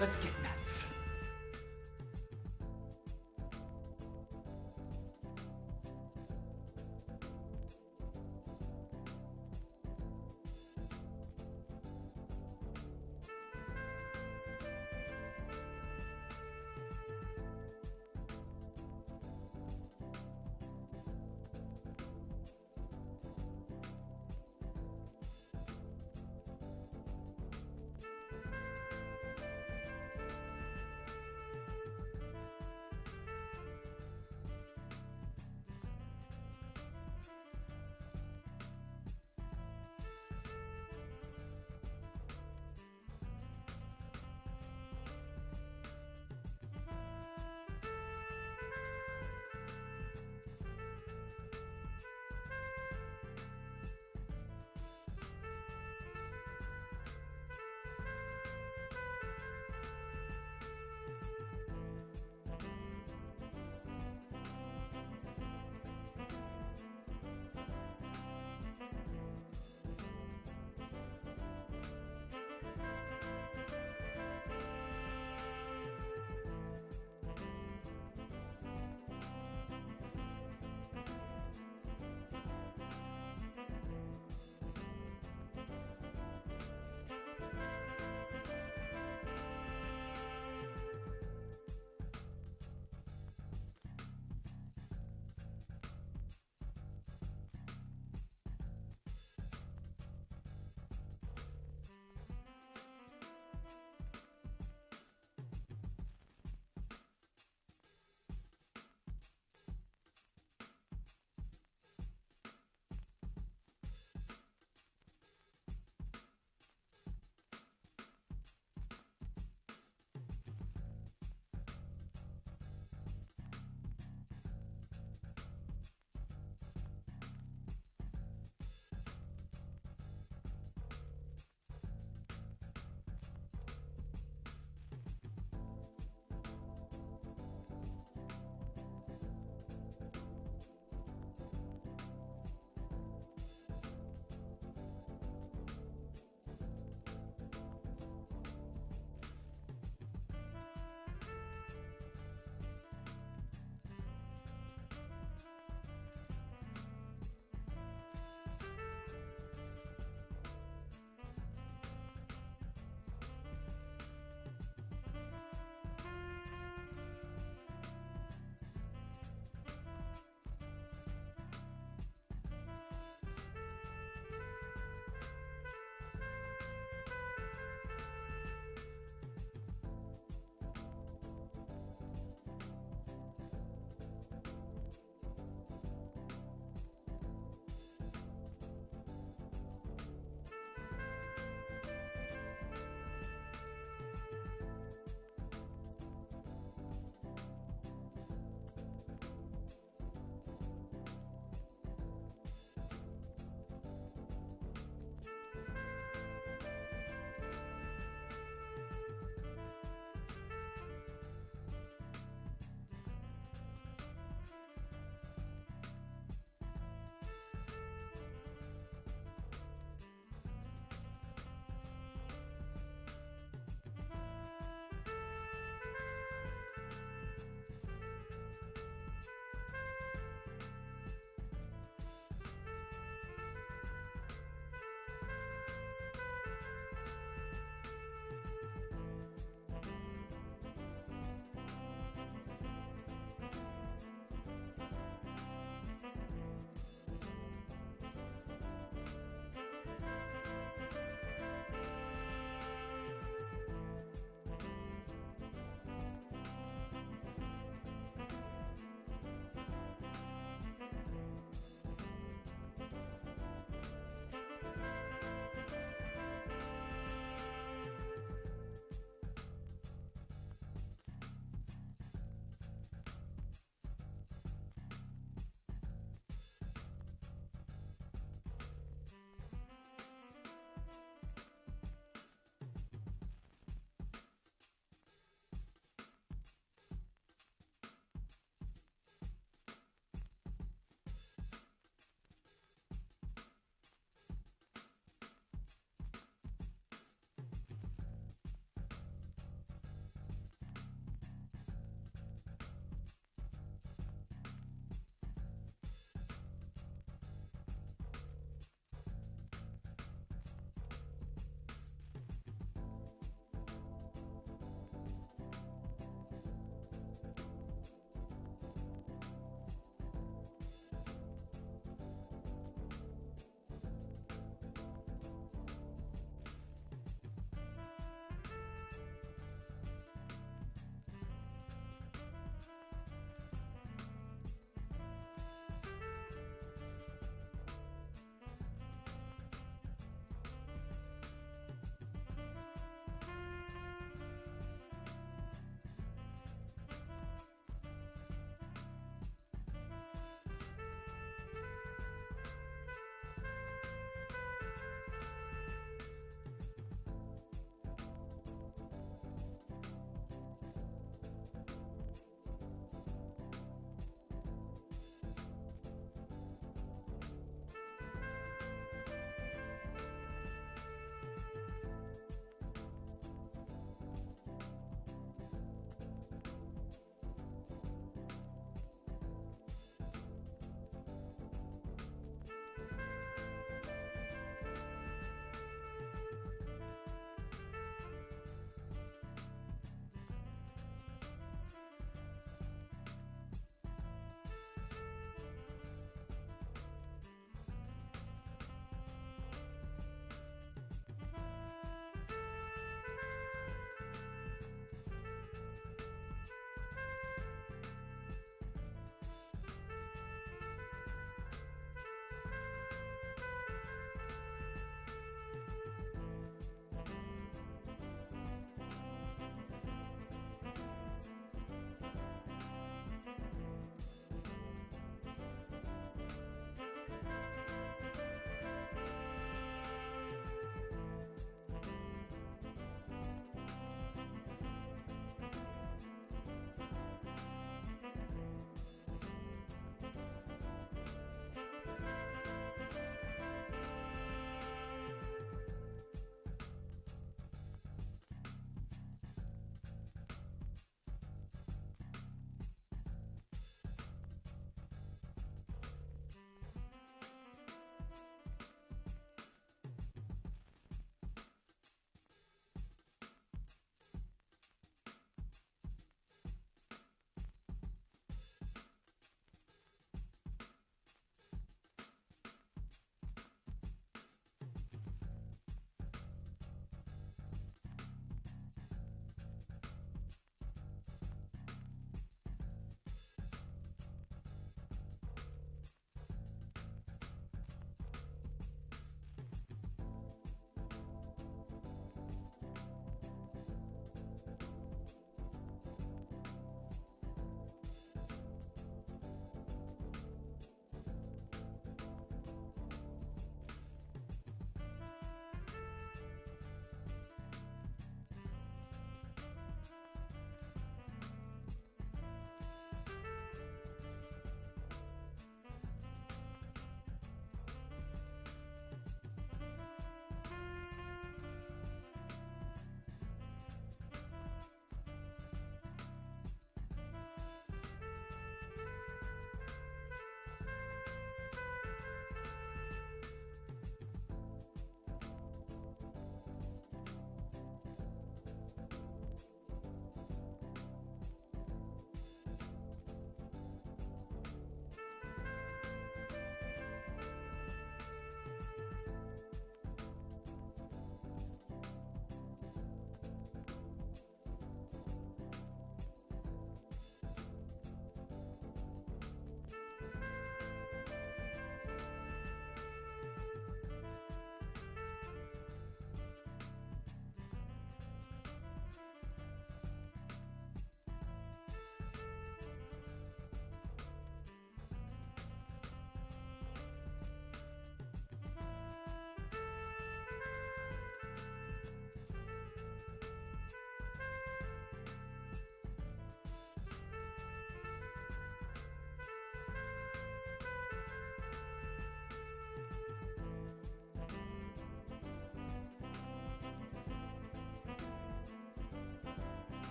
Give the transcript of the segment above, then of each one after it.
Let's get nuts.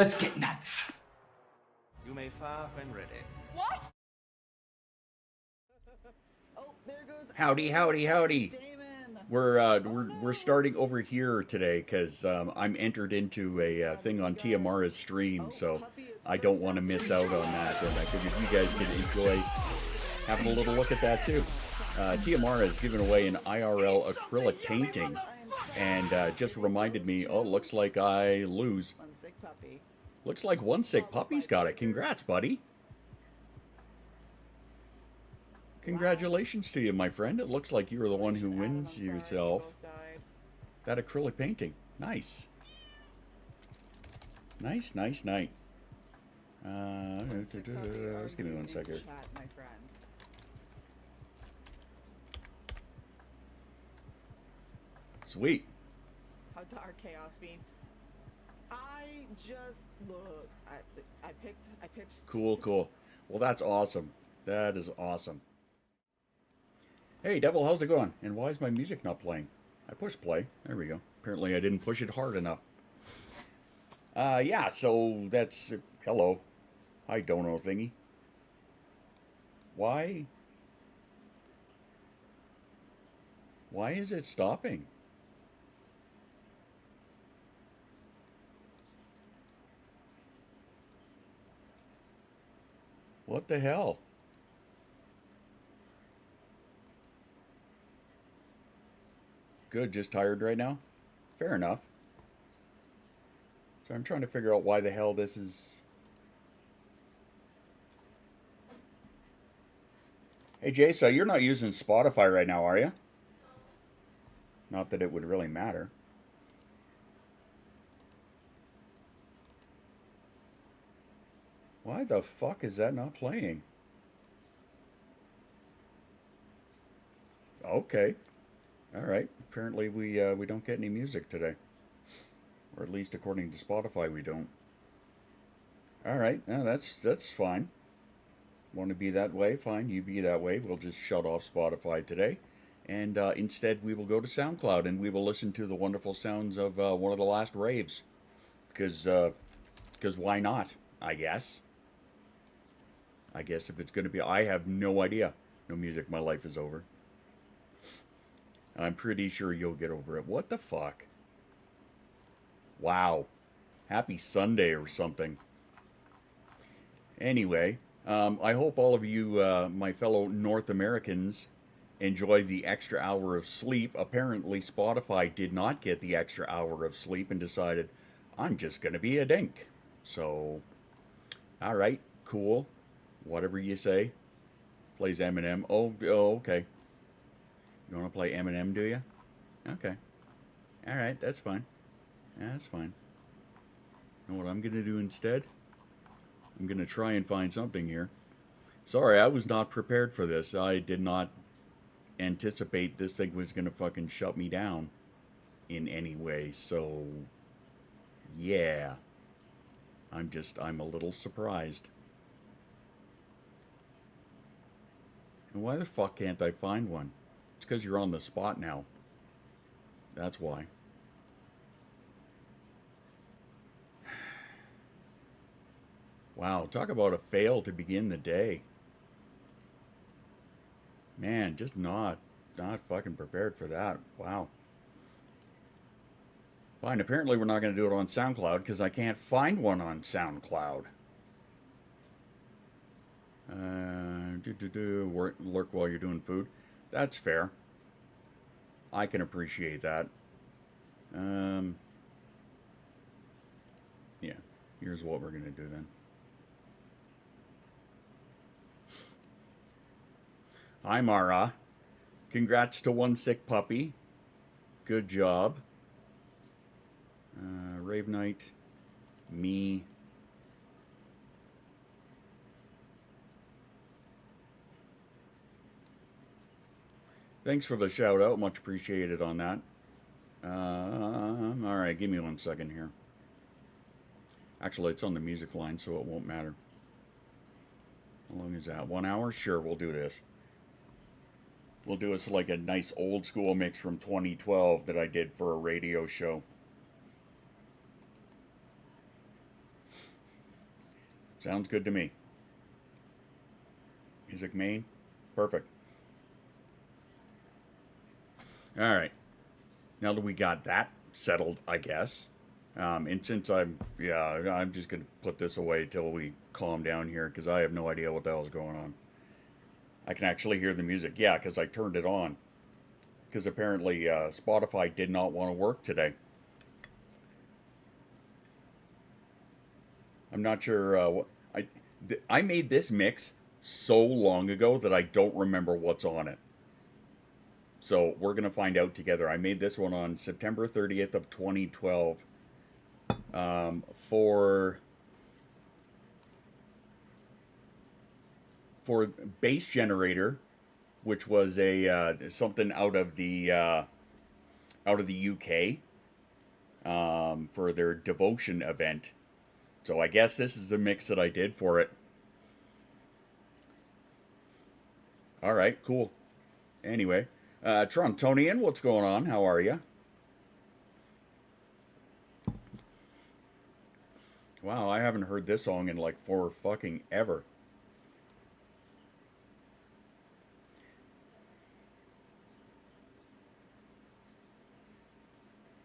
Let's get nuts. You may fire when ready. What? Oh, there goes. Howdy, howdy, howdy. Damon. We're starting over here today because I'm entered into a thing on Tiamara's stream, so I don't want to miss out on that. And I figured you guys could enjoy having a little look at that too. Tiamara has given away an IRL acrylic painting, and just reminded me. Oh, looks like I lose. One sick puppy. Looks like one sick puppy's got it. Congrats, buddy. Congratulations to you, my friend. It looks like you're the one who wins yourself that acrylic painting. Nice. Nice, nice, nice. Just give me one second. Chat, my friend. Sweet. How dark chaos be? I just look. I picked. Cool, cool. Well, that's awesome. That is awesome. Hey, Devil, how's it going? And why is my music not playing? I pushed play. There we go. Apparently I didn't push it hard enough. Yeah, so that's... hello. Hi, dono thingy. Why? Why is it stopping? What the hell? Good, just tired right now? Fair enough. So I'm trying to figure out why the hell this is... Hey, Jay, so you're not using Spotify right now, are you? Not that it would really matter. Why the fuck is that not playing? Okay. Alright. Apparently we don't get any music today. Or at least according to Spotify we don't. Alright. No, that's fine. Want to be that way? Fine. You be that way. We'll just shut off Spotify today. And instead we will go to SoundCloud and we will listen to the wonderful sounds of one of the last raves. Because why not? I guess. I guess if it's going to be... I have no idea. No music, my life is over. I'm pretty sure you'll get over it. What the fuck? Wow. Happy Sunday or something. Anyway, I hope all of you, my fellow North Americans, enjoy the extra hour of sleep. Apparently, Spotify did not get the extra hour of sleep and decided, I'm just going to be a dink. So, alright, cool. Whatever you say. Plays Eminem. Oh, okay. You want to play Eminem, do you? Okay. Alright, that's fine. That's fine. You know what I'm going to do instead? I'm going to try and find something here. Sorry, I was not prepared for this. I did not anticipate this thing was going to fucking shut me down in any way. So, yeah. I'm a little surprised. And why the fuck can't I find one? It's because you're on the spot now. That's why. Wow, talk about a fail to begin the day. Man, just not fucking prepared for that. Wow. Fine, apparently we're not going to do it on SoundCloud because I can't find one on SoundCloud. Lurk while you're doing food. That's fair. I can appreciate that. Yeah, here's what we're going to do then. Hi, Mara. Congrats to one sick puppy. Good job. Rave Night. Me. Thanks for the shout out. Much appreciated on that. Alright, give me 1 second here. Actually, it's on the music line, so it won't matter. How long is that? 1 hour? Sure, we'll do this. We'll do this like a nice old school mix from 2012 that I did for a radio show. Sounds good to me. Music main. Perfect. All right. Now that we got that settled, I guess. And since I'm just going to put this away till we calm down here because I have no idea what the hell's going on. I can actually hear the music. Yeah, because I turned it on. Because apparently Spotify did not want to work today. I'm not sure what I made this mix so long ago that I don't remember what's on it. So we're gonna find out together. I made this one on September 30th of 2012 for Bass Generator, which was a something out of the UK for their devotion event. So I guess this is the mix that I did for it. All right, cool. Anyway, Torontonian, what's going on? How are you? Wow, I haven't heard this song in like for fucking ever.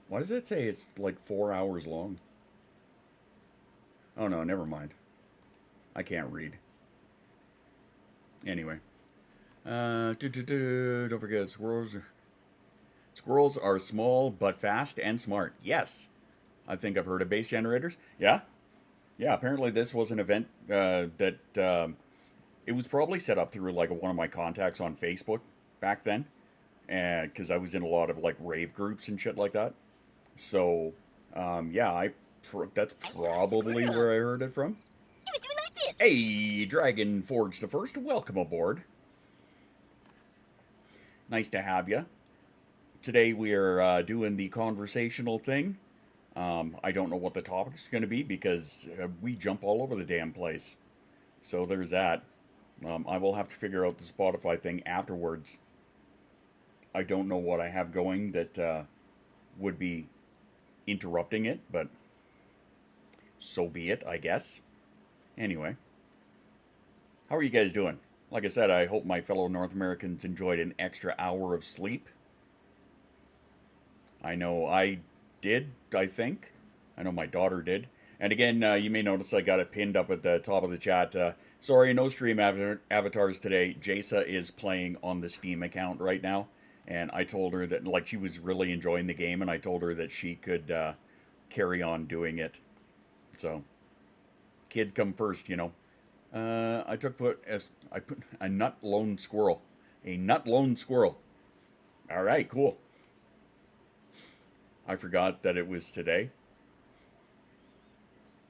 Why does it say it's like 4 hours long? Oh no, never mind. I can't read. Anyway. Don't forget, squirrels are small but fast and smart. Yes. I think I've heard of Bass Generators. Yeah? Yeah, apparently this was an event that it was probably set up through like one of my contacts on Facebook back then. And because I was in a lot of like rave groups and shit like that. So, yeah, that's probably where I heard it from. He was doing like this. Hey, Dragon Forge the First, welcome aboard. Nice to have you. Today we are doing the conversational thing. I don't know what the topic's going to be because we jump all over the damn place. So there's that. I will have to figure out the Spotify thing afterwards. I don't know what I have going that would be interrupting it, but so be it, I guess. Anyway, how are you guys doing? Like I said, I hope my fellow North Americans enjoyed an extra hour of sleep. I know I did, I think. I know my daughter did. And again, you may notice I got it pinned up at the top of the chat. Sorry, no stream avatars today. Jasa is playing on the Steam account right now. And I told her that, like, she was really enjoying the game, and I told her that she could carry on doing it. So, kid come first, you know. I put a nut lone squirrel. A nut lone squirrel. All right, cool. I forgot that it was today.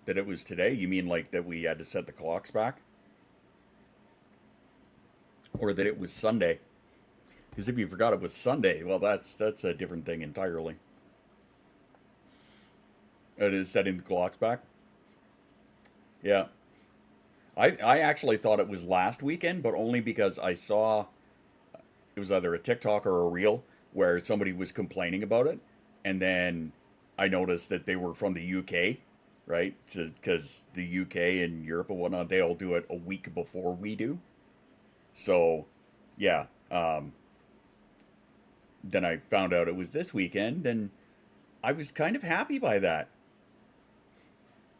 That it was today? You mean like that we had to set the clocks back? Or that it was Sunday? Because if you forgot it was Sunday, well, that's a different thing entirely. It is setting the clocks back? Yeah. I actually thought it was last weekend, but only because I saw it was either a TikTok or a reel where somebody was complaining about it. And then I noticed that they were from the UK, right? Because the UK and Europe and whatnot, they all do it a week before we do. So, yeah. Then I found out it was this weekend, and I was kind of happy by that.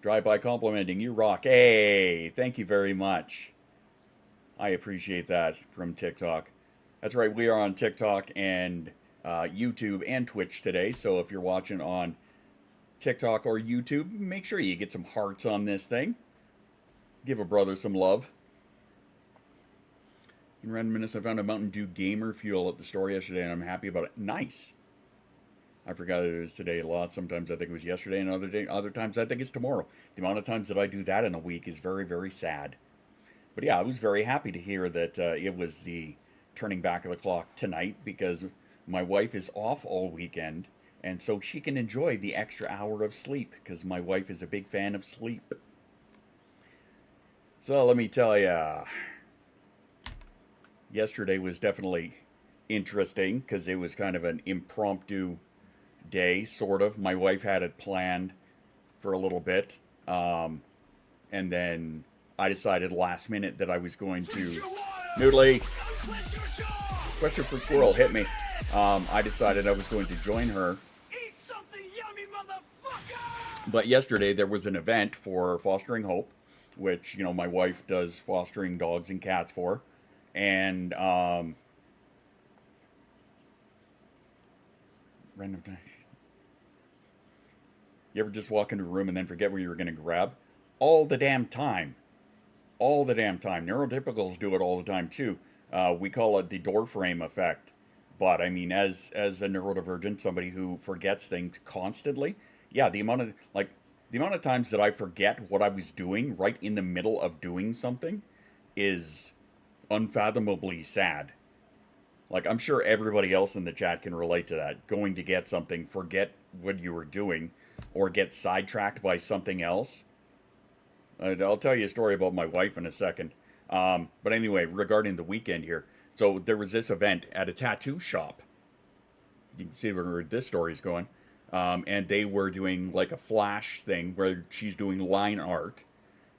Drive-by complimenting, you rock. Hey, thank you very much. I appreciate that from TikTok. That's right, we are on TikTok and YouTube and Twitch today, so if you're watching on TikTok or YouTube, make sure you get some hearts on this thing. Give a brother some love. In random minutes, I found a Mountain Dew Gamer Fuel at the store yesterday, and I'm happy about it. Nice. I forgot it was today a lot. Sometimes I think it was yesterday, and other times I think it's tomorrow. The amount of times that I do that in a week is very, very sad. But yeah, I was very happy to hear that it was the turning back of the clock tonight, because my wife is off all weekend, and so she can enjoy the extra hour of sleep, because my wife is a big fan of sleep. So let me tell ya, yesterday was definitely interesting, because it was kind of an impromptu day, sort of. My wife had it planned for a little bit, and then I decided last minute that I was going to... Noodly! Question for squirrel, hit me. I decided I was going to join her. Eat something yummy, motherfucker! But yesterday there was an event for Fostering Hope, which, you know, my wife does fostering dogs and cats for. And, random time. You ever just walk into a room and then forget what you were going to grab? All the damn time. All the damn time. Neurotypicals do it all the time, too. We call it the door frame effect. But, I mean, as a neurodivergent, somebody who forgets things constantly, yeah, the amount of times that I forget what I was doing right in the middle of doing something is unfathomably sad. Like, I'm sure everybody else in the chat can relate to that. Going to get something, forget what you were doing, or get sidetracked by something else. I'll tell you a story about my wife in a second. But anyway, regarding the weekend here. So there was this event at a tattoo shop. You can see where this story's going. And they were doing like a flash thing where she's doing line art.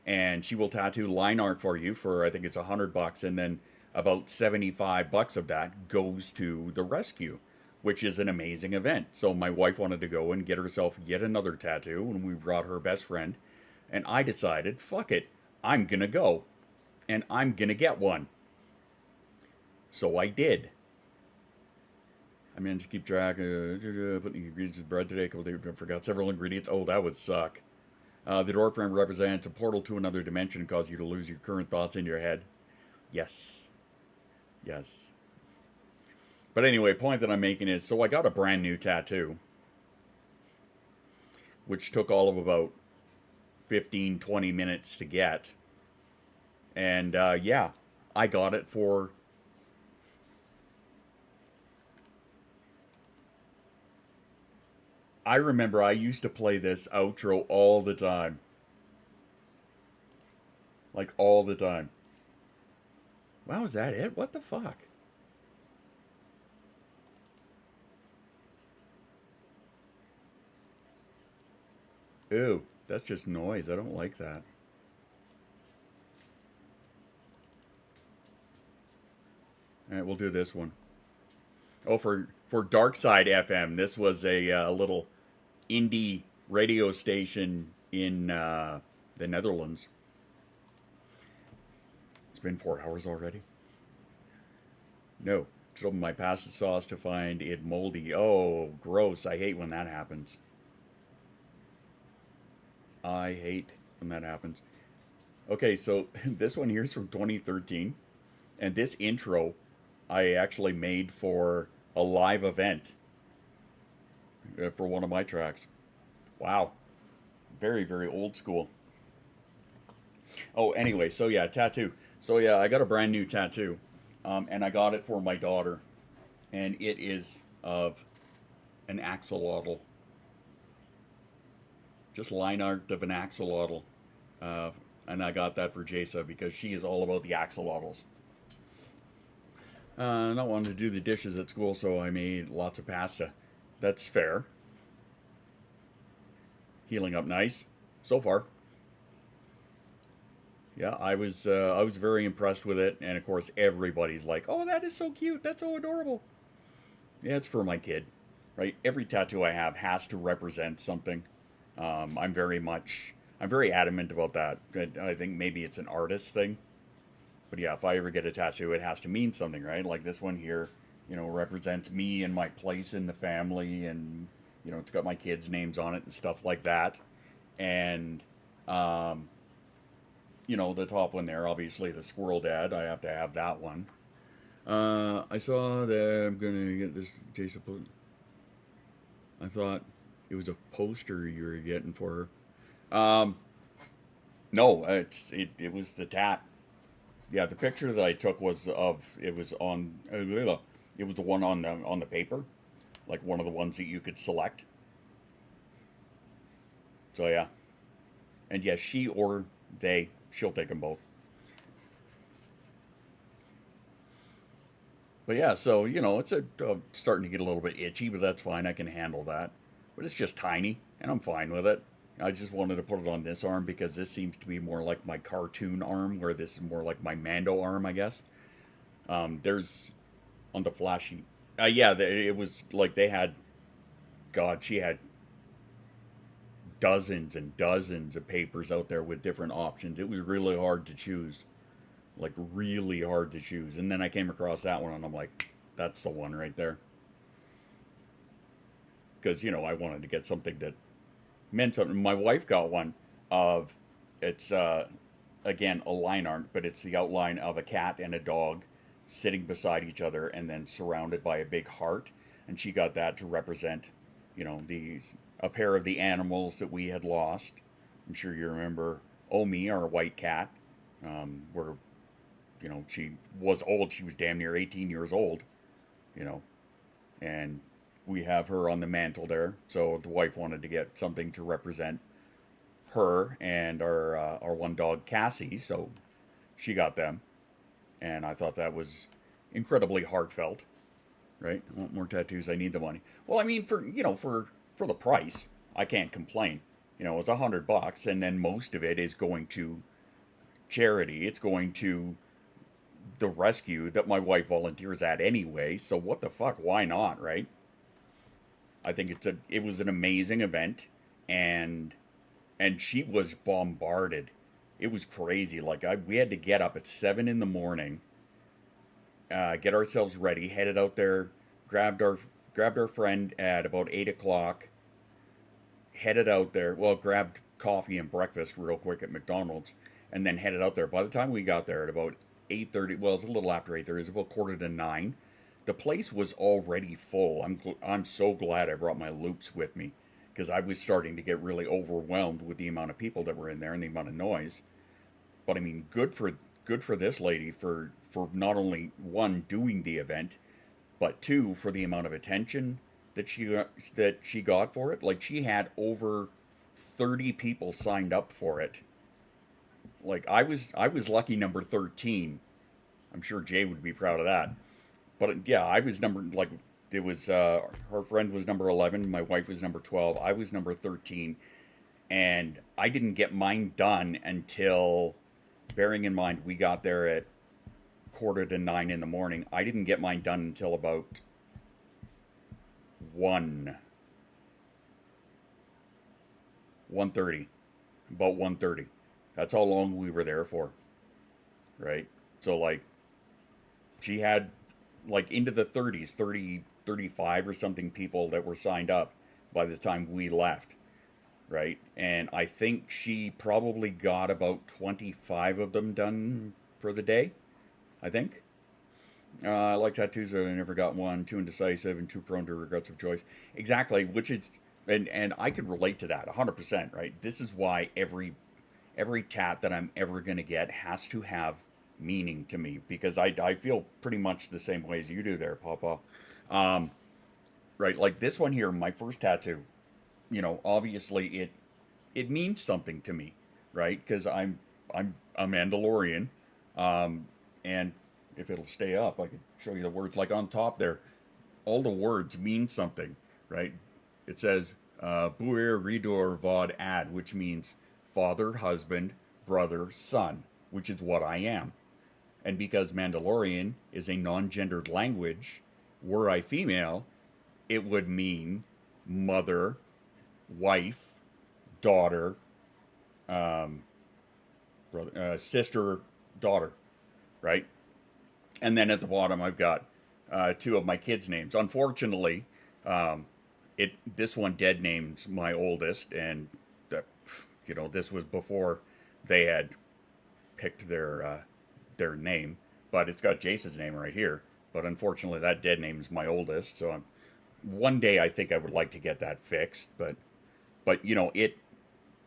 And she will tattoo line art for you for, I think it's $100. And then about $75 of that goes to the rescue, which is an amazing event. So my wife wanted to go and get herself yet another tattoo, and we brought her best friend. And I decided, fuck it, I'm gonna go. And I'm gonna get one. So I did. I managed to keep track of putting the ingredients in bread today. I forgot several ingredients. Oh, that would suck. The door frame represents a portal to another dimension and cause you to lose your current thoughts in your head. Yes. Yes. But anyway, point that I'm making is, so I got a brand new tattoo, which took all of about 15, 20 minutes to get. And, yeah, I got it for... I remember I used to play this outro all the time. Like, all the time. Wow, is that it? What the fuck? Ew, that's just noise. I don't like that. Alright, we'll do this one. Oh, for Dark Side FM, this was a little indie radio station in the Netherlands. It's been 4 hours already. No. Just open my pasta sauce to find it moldy. Oh, gross. I hate when that happens. I hate when that happens. Okay, so this one here is from 2013. And this intro I actually made for a live event for one of my tracks. Wow. Very, very old school. Oh, anyway, so yeah, tattoo. So yeah, I got a brand new tattoo. And I got it for my daughter. And it is of an axolotl. Just line art of an axolotl. And I got that for Jasa because she is all about the axolotls. Not wanting to do the dishes at school, so I made lots of pasta. That's fair. Healing up nice so far. Yeah, I was very impressed with it, and of course everybody's like, "Oh, that is so cute. That's so adorable." Yeah, it's for my kid, right? Every tattoo I have has to represent something. I'm very adamant about that. I think maybe it's an artist thing. But yeah, if I ever get a tattoo, it has to mean something, right? Like this one here, you know, represents me and my place in the family, and, you know, it's got my kids' names on it and stuff like that. And, you know, the top one there, obviously the squirrel dad, I have to have that one. I saw that I'm going to get this Jason. I thought it was a poster you were getting for her. No, it was the tat. Yeah, the picture that I took was it was the one on the paper, like one of the ones that you could select. So yeah, and yes, she or they, she'll take them both. But yeah, so you know, it's starting to get a little bit itchy, but that's fine. I can handle that. But it's just tiny, and I'm fine with it. I just wanted to put it on this arm because this seems to be more like my cartoon arm, where this is more like my Mando arm, I guess. There's on the flashy. Yeah, it was like they had. God, she had dozens and dozens of papers out there with different options. It was really hard to choose. Like, really hard to choose. And then I came across that one, and I'm like, that's the one right there. Because, you know, I wanted to get something that meant something. My wife got one of, it's, again, a line art, but it's the outline of a cat and a dog sitting beside each other and then surrounded by a big heart. And she got that to represent, you know, a pair of the animals that we had lost. I'm sure you remember Omi, our white cat, where, you know, she was old. She was damn near 18 years old, you know, and we have her on the mantle there. So the wife wanted to get something to represent her and our one dog, Cassie. So she got them. And I thought that was incredibly heartfelt, right? I want more tattoos. I need the money. Well, I mean, for the price, I can't complain. You know, it's $100, and then most of it is going to charity. It's going to the rescue that my wife volunteers at anyway. So what the fuck? Why not, right? I think it was an amazing event, and she was bombarded. It was crazy. Like we had to get up at 7 a.m, get ourselves ready, headed out there, grabbed our friend at about 8 o'clock, headed out there. Well, grabbed coffee and breakfast real quick at McDonald's, and then headed out there. By the time we got there at about 8:30, well, it's a little after 8:30. It was about 8:45. The place was already full. I'm so glad I brought my loops with me, because I was starting to get really overwhelmed with the amount of people that were in there and the amount of noise. But I mean, good for this lady for not only one, doing the event, but two, for the amount of attention that she got for it. Like, she had over 30 people signed up for it. Like, I was lucky number 13. I'm sure Jay would be proud of that. But yeah, I was it was, her friend was number 11, my wife was number 12, I was number 13, and I didn't get mine done until, bearing in mind, we got there at 8:45 in the morning. I didn't get mine done until about 1:30. About 1:30. That's how long we were there for. Right? So, like, she had, like, into the 30s, 30, 35 or something people that were signed up by the time we left. Right? And I think she probably got about 25 of them done for the day. I think. I like tattoos, but I never got one. Too indecisive and too prone to regrets of choice. Exactly, which is, and I could relate to that 100%, right? This is why every tat that I'm ever going to get has to have meaning to me, because I feel pretty much the same way as you do there, Papa. Right, like this one here, my first tattoo, you know, obviously it means something to me, right? Because I'm a Mandalorian, and if it'll stay up, I can show you the words, like on top there. All the words mean something, right? It says, Buir Ridor Vod Ad, which means father, husband, brother, son, which is what I am. And because Mandalorian is a non-gendered language, were I female, it would mean mother, wife, daughter, sister, daughter, right? And then at the bottom, I've got two of my kids' names. Unfortunately, this one dead names my oldest, and you know, this was before they had picked their name, but it's got Jason's name right here. But unfortunately, that dead name is my oldest. So one day I think I would like to get that fixed. But you know, it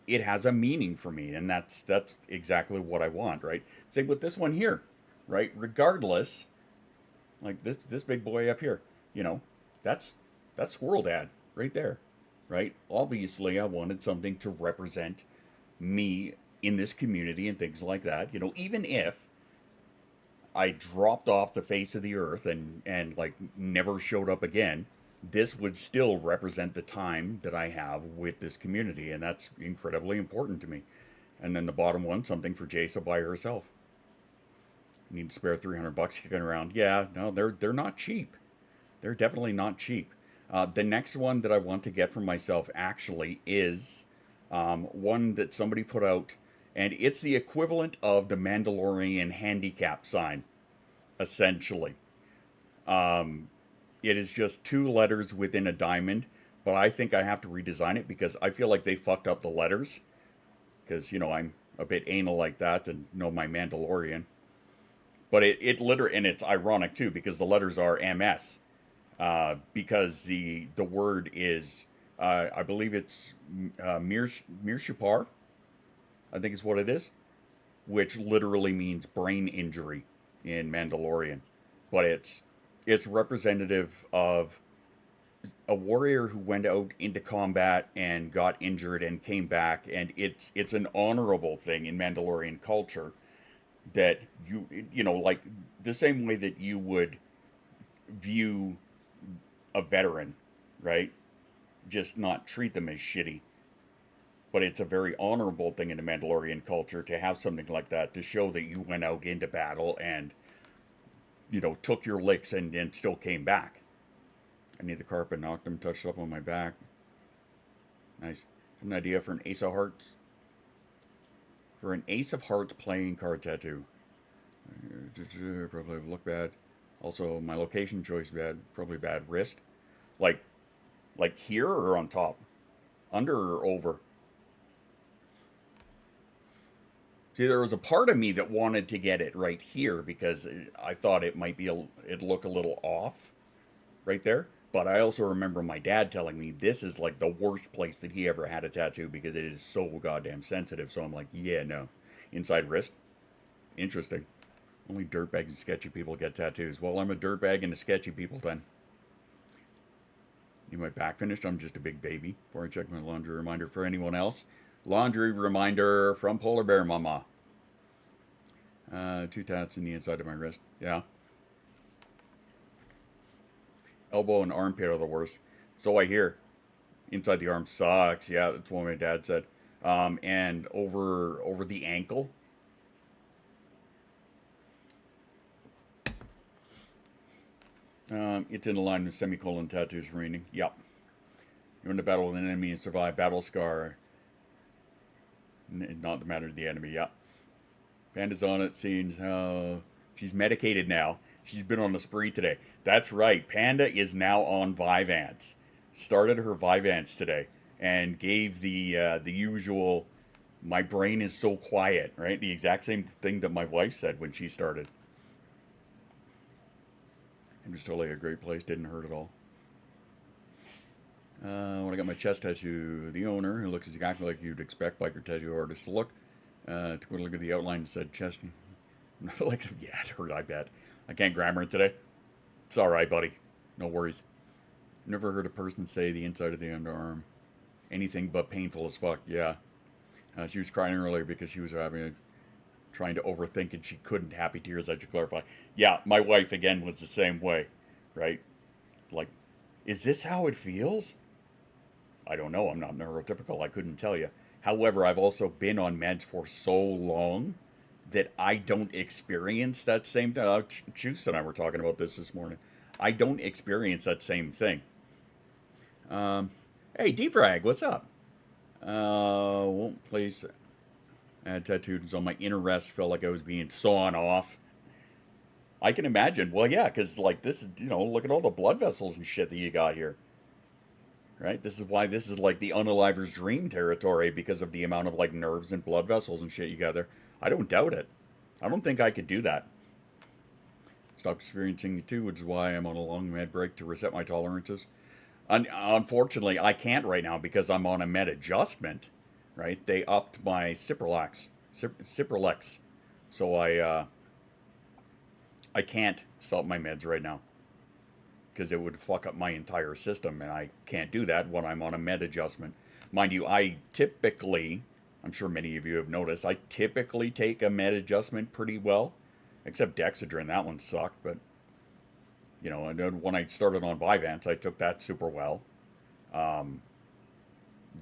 has a meaning for me, and that's exactly what I want, right? Same with this one here, right? Regardless, like this big boy up here, you know, that's Squirrel Dad right there, right? Obviously, I wanted something to represent me in this community and things like that. You know, even if I dropped off the face of the earth and like never showed up again, this would still represent the time that I have with this community, and that's incredibly important to me. And then the bottom one, something for Jasa by herself. Need to spare $300 kicking around. Yeah, no, they're not cheap. They're definitely not cheap. The next one that I want to get for myself actually is one that somebody put out, and it's the equivalent of the Mandalorian handicap sign, essentially. It is just 2 letters within a diamond, but I think I have to redesign it because I feel like they fucked up the letters. Because, you know, I'm a bit anal like that and know my Mandalorian. But it literally, and it's ironic too, because the letters are MS. Because the word is, I believe it's Mirshapar, I think is what it is, which literally means brain injury in Mandalorian. But it's representative of a warrior who went out into combat and got injured and came back, and it's an honorable thing in Mandalorian culture that you know, like the same way that you would view a veteran, right? Just not treat them as shitty. But it's a very honorable thing in the Mandalorian culture to have something like that, to show that you went out into battle and, you know, took your licks and still came back. I need the carpet, knocked him, touched up on my back. Nice. An idea for an Ace of Hearts. For an Ace of Hearts playing card tattoo. Probably look bad. Also, my location choice bad. Probably bad. Wrist. Like here or on top? Under or over? See, there was a part of me that wanted to get it right here because I thought it might be it'd look a little off right there. But I also remember my dad telling me this is like the worst place that he ever had a tattoo because it is so goddamn sensitive. So I'm like, yeah, no. Inside wrist? Interesting. Only dirtbags and sketchy people get tattoos. Well, I'm a dirtbag and a sketchy people then. Need my back finished? I'm just a big baby. Before I check my laundry reminder for anyone else. Laundry reminder from Polar Bear Mama. 2 tats in the inside of my wrist. Yeah. Elbow and armpit are the worst. So I hear. Inside the arm sucks. Yeah, that's what my dad said. And over the ankle. It's in line with semicolon tattoos remaining. Yep. You're in the battle with an enemy and survive. Battle scar. Not the matter of the enemy. Yep. Panda's on it. Seeing how she's medicated now. She's been on a spree today. That's right. Panda is now on Vyvanse. Started her Vyvanse today and gave the usual, my brain is so quiet, right? The exact same thing that my wife said when she started. It was totally a great place. Didn't hurt at all. When I got my chest tattoo, the owner, who looks exactly like you'd expect biker tattoo artists to look, took a look at the outline and said, chest. Like, yeah, it hurt, I bet. I can't grammar it today. It's alright, buddy. No worries. Never heard a person say the inside of the underarm. Anything but painful as fuck, yeah. She was crying earlier because she was trying to overthink and she couldn't. Happy tears, I should clarify. Yeah, my wife, again, was the same way, right? Like, is this how it feels? I don't know. I'm not neurotypical. I couldn't tell you. However, I've also been on meds for so long that I don't experience that same thing. Juice and I were talking about this morning. I don't experience that same thing. Hey, Defrag, what's up? Won't place add tattoos on my inner rest. Felt like I was being sawn off. I can imagine. Well, yeah, because like this, you know, look at all the blood vessels and shit that you got here. Right? This is why this is like the unaliver's dream territory because of the amount of like nerves and blood vessels and shit you got there. I don't doubt it. I don't think I could do that. Stopped experiencing it too, which is why I'm on a long med break to reset my tolerances. Unfortunately, I can't right now because I'm on a med adjustment. Right? They upped my Cipralex. So I can't stop my meds right now. Because it would fuck up my entire system, and I can't do that when I'm on a med adjustment. Mind you, I typically, I'm sure many of you have noticed, I typically take a med adjustment pretty well. Except Dexedrine, that one sucked, but You know, and then when I started on Vyvanse, I took that super well.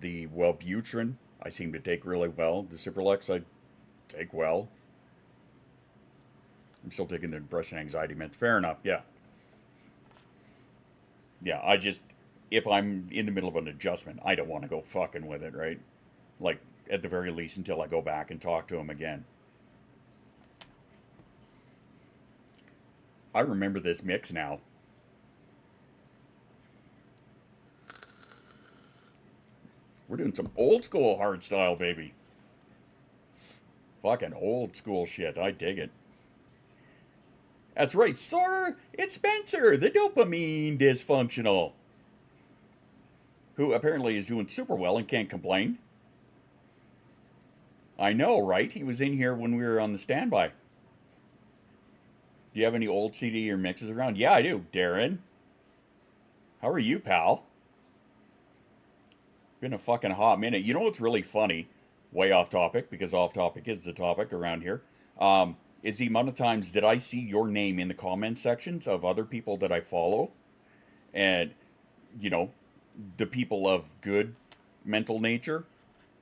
The Wellbutrin, I seem to take really well. The Cipralex, I take well. I'm still taking the depression anxiety meds. Fair enough, yeah. Yeah, I just, if I'm in the middle of an adjustment, I don't want to go fucking with it, right? Like, at the very least, until I go back and talk to him again. I remember this mix now. We're doing some old school hardstyle, baby. Fucking old school shit. I dig it. That's right, Sorer. It's Spencer, the dopamine dysfunctional, who apparently is doing super well and can't complain. I know, right? He was in here when we were on the standby. Do you have any old CD or mixes around? Yeah, I do. Darren. How are you, pal? Been a fucking hot minute. You know what's really funny? Way off topic, because off topic is the topic around here. Is the amount of times that I see your name in the comment sections of other people that I follow. And, you know, the people of good mental nature,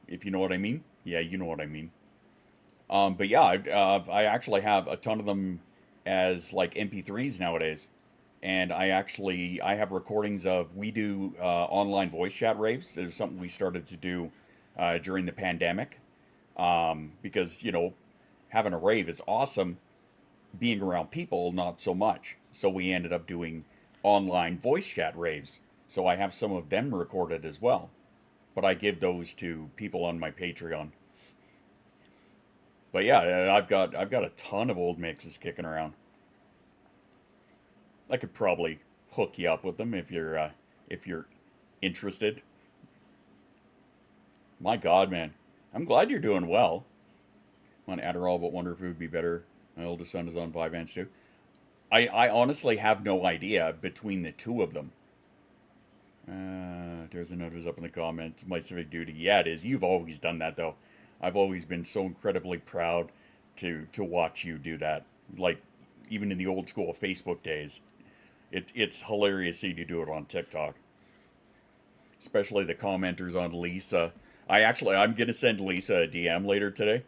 if you know what I mean. Yeah, you know what I mean. But yeah, I actually have a ton of them as like MP3s nowadays. And I have recordings of, we do online voice chat raves. It was something we started to do during the pandemic. Because, you know, having a rave is awesome. Being around people, not so much. So we ended up doing online voice chat raves. So I have some of them recorded as well. But I give those to people on my Patreon. But yeah, I've got a ton of old mixes kicking around. I could probably hook you up with them if you're interested. My God, man, I'm glad you're doing well. I'm on Adderall, but wonder if it would be better. My oldest son is on Vyvanse too. I honestly have no idea between the two of them. There's a notice up in the comments. My civic duty. Yeah, it is. You've always done that, though. I've always been so incredibly proud to watch you do that. Like, even in the old school Facebook days. It's hilarious seeing you do it on TikTok. Especially the commenters on Lisa. I'm going to send Lisa a DM later today.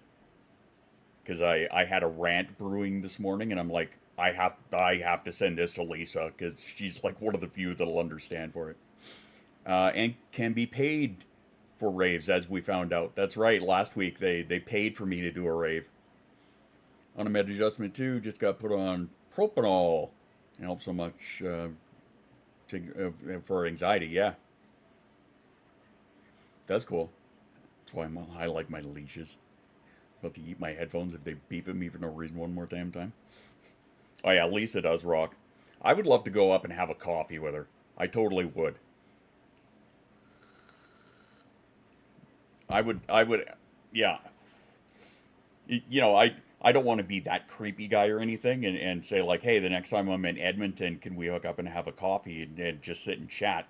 Because I had a rant brewing this morning, and I'm like, I have to send this to Lisa, because she's like one of the few that'll understand for it. And can be paid for raves, as we found out. That's right, last week they paid for me to do a rave. On a med adjustment too, just got put on propanol. It helps so much for anxiety, yeah. That's cool. That's why I like my leashes. About to eat my headphones if they beep at me for no reason one more damn time. Oh yeah, Lisa does rock. I would love to go up and have a coffee with her. I totally would. I would, yeah. You know, I don't want to be that creepy guy or anything and say like, hey, the next time I'm in Edmonton, can we hook up and have a coffee and just sit and chat?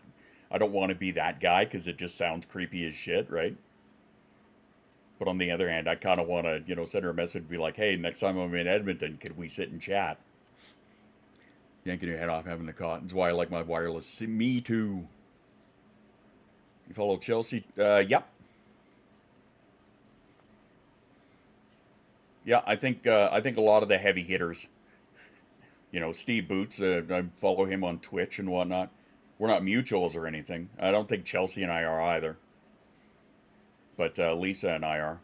I don't want to be that guy because it just sounds creepy as shit, right? But on the other hand, I kind of want to, you know, send her a message and be like, hey, next time I'm in Edmonton, could we sit and chat? Yanking your head off having the cot. That's why I like my wireless. Me too. You follow Chelsea? Yep. Yeah, I think a lot of the heavy hitters, you know, Steve Boots, I follow him on Twitch and whatnot. We're not mutuals or anything. I don't think Chelsea and I are either. But Lisa and I are.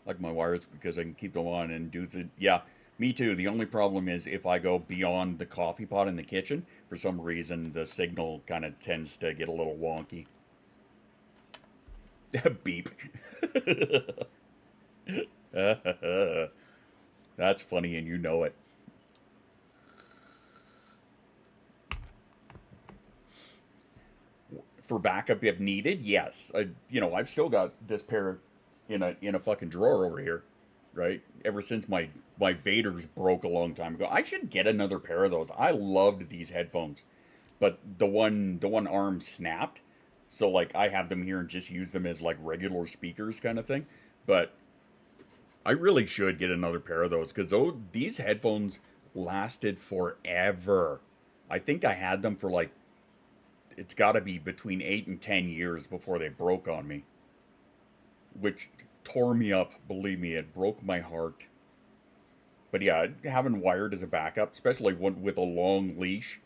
Like my wires because I can keep them on and do the... Yeah, me too. The only problem is if I go beyond the coffee pot in the kitchen, for some reason the signal kind of tends to get a little wonky. Beep. That's funny and you know it. For backup if needed, yes. You know, I've still got this pair in a fucking drawer over here, right? Ever since my Vaders broke a long time ago. I should get another pair of those. I loved these headphones, but the one arm snapped, so like I have them here and just use them as like regular speakers kind of thing. But I really should get another pair of those because these headphones lasted forever. I think I had them for like, it's got to be between 8 and 10 years before they broke on me. Which tore me up, believe me, it broke my heart. But yeah, having wired as a backup, especially one with a long leash.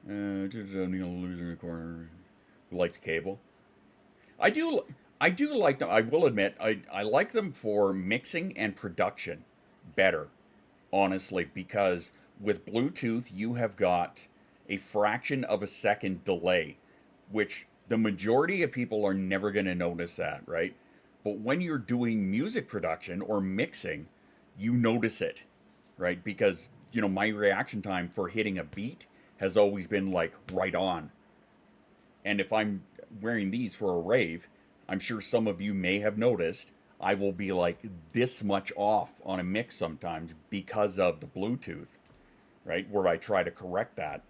Just a loser in the corner who likes cable. I do like them. I will admit, I like them for mixing and production better, honestly, because with Bluetooth you have got a fraction of a second delay, which the majority of people are never going to notice that, right? But when you're doing music production or mixing, you notice it, right? Because, you know, my reaction time for hitting a beat has always been like right on. And if I'm wearing these for a rave, I'm sure some of you may have noticed, I will be like this much off on a mix sometimes because of the Bluetooth, right? Where I try to correct that.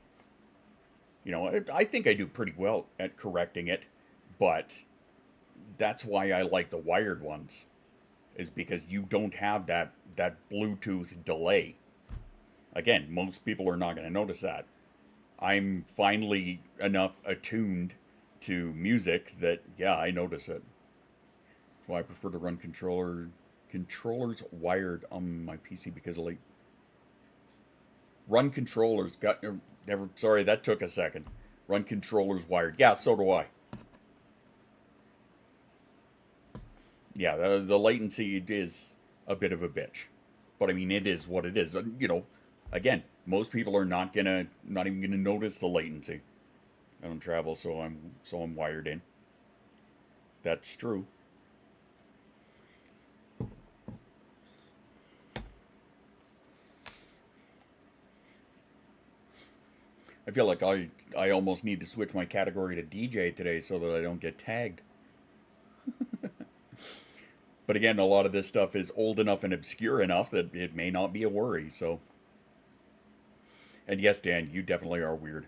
You know, I think I do pretty well at correcting it, but that's why I like the wired ones, is because you don't have that Bluetooth delay. Again, most people are not going to notice that. I'm finally enough attuned to music that, yeah, I notice it. So I prefer to run controllers wired on my PC because of like run controllers sorry, that took a second. Run controllers wired. Yeah, so do I. Yeah, the latency is a bit of a bitch. But I mean, it is what it is. You know, again, most people are not even gonna notice the latency. I don't travel, so I'm wired in. That's true. I feel like I almost need to switch my category to DJ today so that I don't get tagged. But again, a lot of this stuff is old enough and obscure enough that it may not be a worry, so. And yes, Dan, you definitely are weird.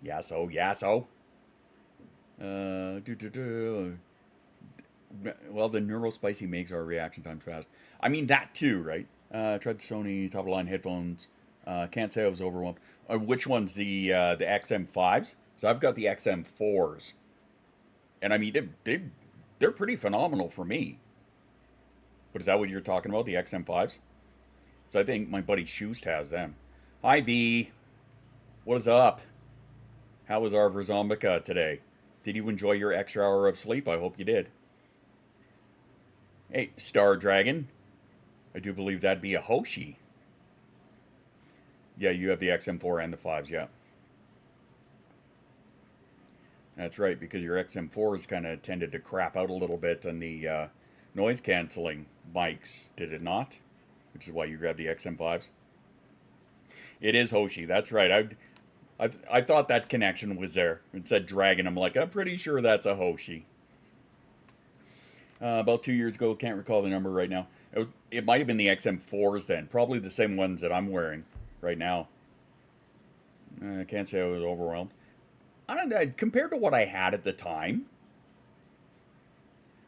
Yeah, so. Well, the Neurospicy makes our reaction times fast. I mean, that too, right? Tried the Sony top-of-line headphones. Can't say I was overwhelmed. Which one's the XM5s? So I've got the XM4s. And I mean, they're pretty phenomenal for me. But is that what you're talking about, the XM5s? So I think my buddy Schust has them. Hi, V. What is up? How was our Verzombica today? Did you enjoy your extra hour of sleep? I hope you did. Hey, Star Dragon. I do believe that'd be a Hoshi. Yeah, you have the XM4 and the 5s, yeah. That's right, because your XM4s kind of tended to crap out a little bit on the noise-canceling mics, did it not? Which is why you grabbed the XM5s. It is Hoshi, that's right. I thought that connection was there. It said Dragon. I'm like, I'm pretty sure that's a Hoshi. About 2 years ago, can't recall the number right now. It might have been the XM4s then. Probably the same ones that I'm wearing right now. I can't say I was overwhelmed. I don't know, compared to what I had at the time,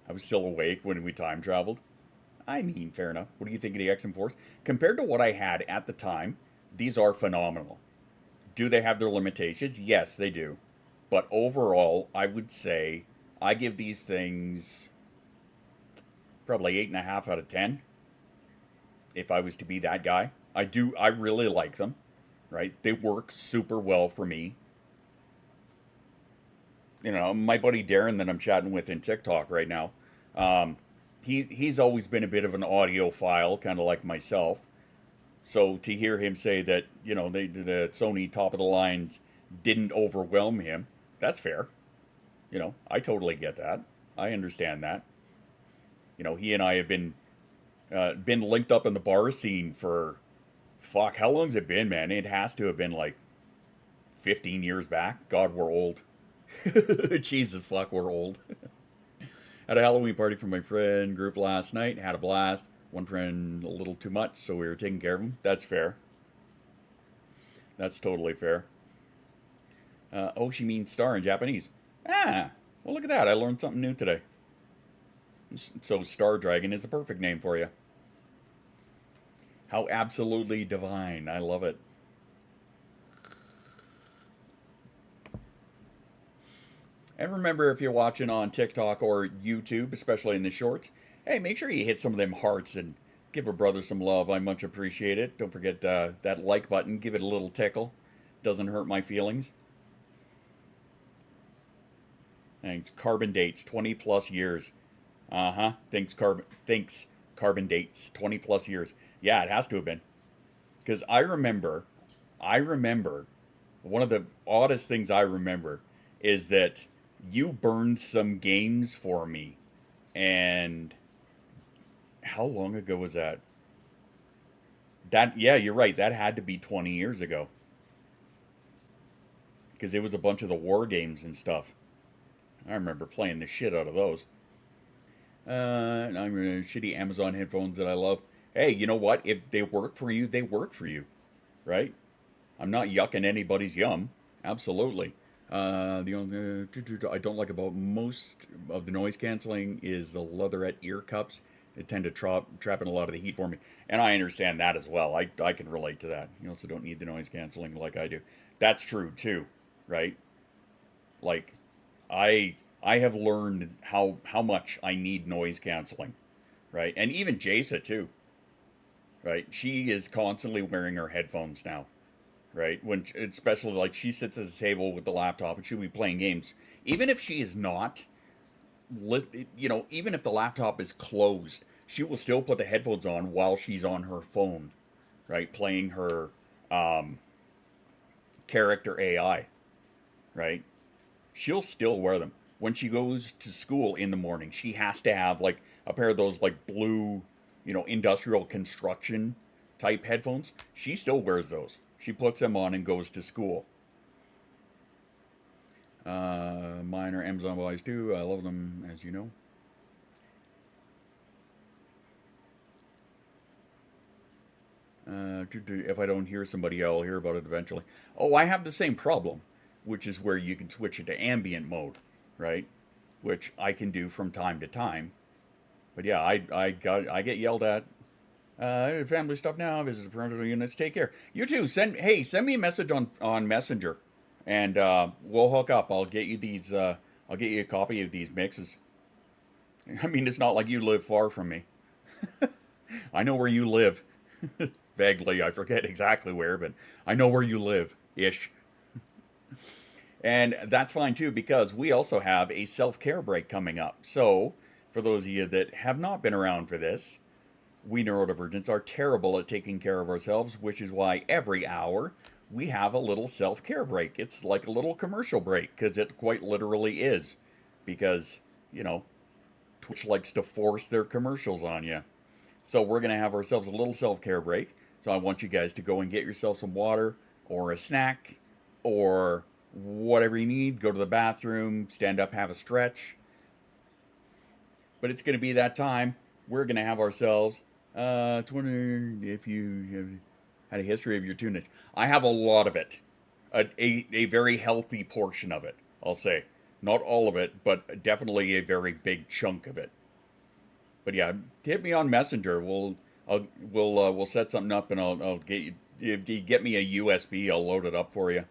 I was still awake when we time traveled. I mean, fair enough. What do you think of the XM4s? Compared to what I had at the time, these are phenomenal. Do they have their limitations? Yes, they do. But overall, I would say I give these things probably 8.5 out of 10. If I was to be that guy. I really like them. Right? They work super well for me. You know, my buddy Darren that I'm chatting with in TikTok right now, he's always been a bit of an audiophile, kind of like myself. So to hear him say that, you know, the Sony top of the lines didn't overwhelm him, that's fair. You know, I totally get that. I understand that. You know, he and I have been linked up in the bar scene for, fuck, how long's it been, man? It has to have been like 15 years back. God, we're old. Jesus, fuck, we're old. Had a Halloween party for my friend group last night. Had a blast. One friend a little too much, so we were taking care of him. That's fair. That's totally fair. Oh, she means star in Japanese. Ah, well, look at that. I learned something new today. So Star Dragon is a perfect name for you. How absolutely divine. I love it. And remember, if you're watching on TikTok or YouTube, especially in the shorts, hey, make sure you hit some of them hearts and give a brother some love. I much appreciate it. Don't forget that like button. Give it a little tickle. Doesn't hurt my feelings. Thanks. Carbon dates, 20 plus years. Uh-huh. Thanks, carbon dates, 20 plus years. Yeah, it has to have been. Because I remember, one of the oddest things I remember is that you burned some games for me. And how long ago was that? Yeah, you're right. That had to be 20 years ago. Because it was a bunch of the war games and stuff. I remember playing the shit out of those. And I'm shitty Amazon headphones that I love. Hey, you know what? If they work for you, they work for you. Right? I'm not yucking anybody's yum. Absolutely. The only I don't like about most of the noise canceling is the leatherette ear cups. They tend to trap in a lot of the heat for me, and I understand that as well. I can relate to that. You also don't need the noise canceling like I do. That's true too, right? Like, I have learned how much I need noise canceling, right? And even Jasa too, right? She is constantly wearing her headphones now, right? When especially like she sits at the table with the laptop and she'll be playing games, even if she is not, even if the laptop is closed, she will still put the headphones on while she's on her phone, right, playing her character AI, right? She'll still wear them when she goes to school in the morning. She has to have like a pair of those like blue, industrial construction type headphones. She still wears those. She puts them on and goes to school. Mine are Amazon buys too. I love them, as you know. If I don't hear somebody, I'll hear about it eventually. Oh, I have the same problem, which is where you can switch it to ambient mode, right? Which I can do from time to time. But yeah, I get yelled at. Family stuff now. Visit the parental units. Take care. You too. Send me a message on Messenger, and we'll hook up. I'll get you these. I'll get you a copy of these mixes. I mean, it's not like you live far from me. I know where you live. Vaguely, I forget exactly where, but I know where you live, ish. And that's fine too, because we also have a self-care break coming up. So, for those of you that have not been around for this, we neurodivergents are terrible at taking care of ourselves, which is why every hour we have a little self-care break. It's like a little commercial break, because it quite literally is. Because, Twitch likes to force their commercials on you. So we're going to have ourselves a little self-care break. So I want you guys to go and get yourself some water or a snack or whatever you need. Go to the bathroom, stand up, have a stretch. But it's going to be that time. We're going to have ourselves, it's wondering if you have had a history of your tunage. I have a lot of it. A very healthy portion of it, I'll say. Not all of it, but definitely a very big chunk of it. But yeah, hit me on Messenger. We'll set something up, and I'll get you. If you get me a USB, I'll load it up for you.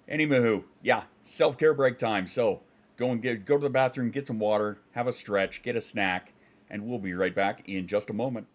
Anywho, yeah, self-care break time. So go to the bathroom, get some water, have a stretch, get a snack, and we'll be right back in just a moment.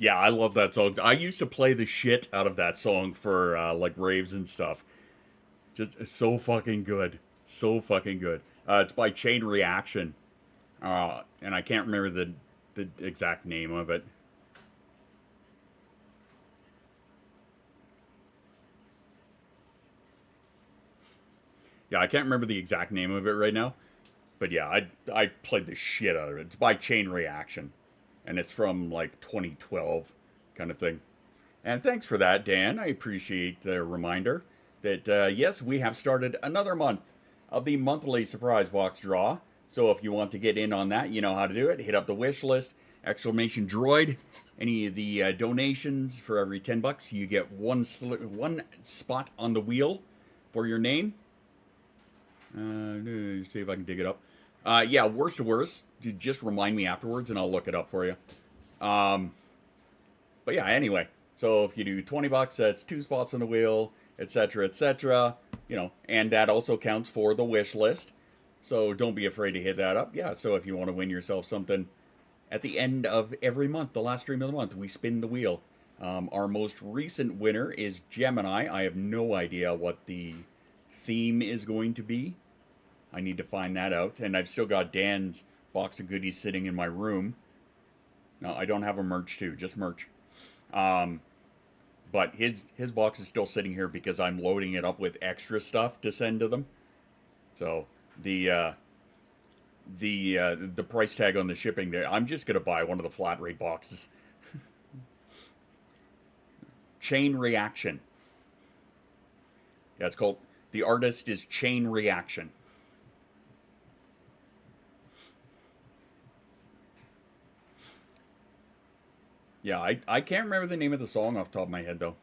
Yeah, I love that song. I used to play the shit out of that song for like raves and stuff. Just so fucking good. So fucking good. It's by Chain Reaction. And I can't remember the exact name of it. Yeah, I can't remember the exact name of it right now. But yeah, I played the shit out of it. It's by Chain Reaction. And it's from like 2012 kind of thing. And thanks for that, Dan. I appreciate the reminder that, yes, we have started another month of the monthly surprise box draw. So if you want to get in on that, you know how to do it. Hit up the wish list, exclamation droid. Any of the donations for every $10, you get one spot on the wheel for your name. See if I can dig it up. Yeah, worst to worst, just remind me afterwards and I'll look it up for you. But yeah, anyway. So if you do $20, that's 2 spots on the wheel, etc., etc. You know, and that also counts for the wish list. So don't be afraid to hit that up. Yeah, so if you want to win yourself something at the end of every month, the last stream of the month, we spin the wheel. Our most recent winner is Gemini. I have no idea what the theme is going to be. I need to find that out. And I've still got Dan's box of goodies sitting in my room. No, I don't have a merch too, just merch. But his box is still sitting here because I'm loading it up with extra stuff to send to them. So the price tag on the shipping there, I'm just gonna buy one of the flat rate boxes. Chain Reaction. Yeah, it's called, the artist is Chain Reaction. Yeah, I can't remember the name of the song off the top of my head, though.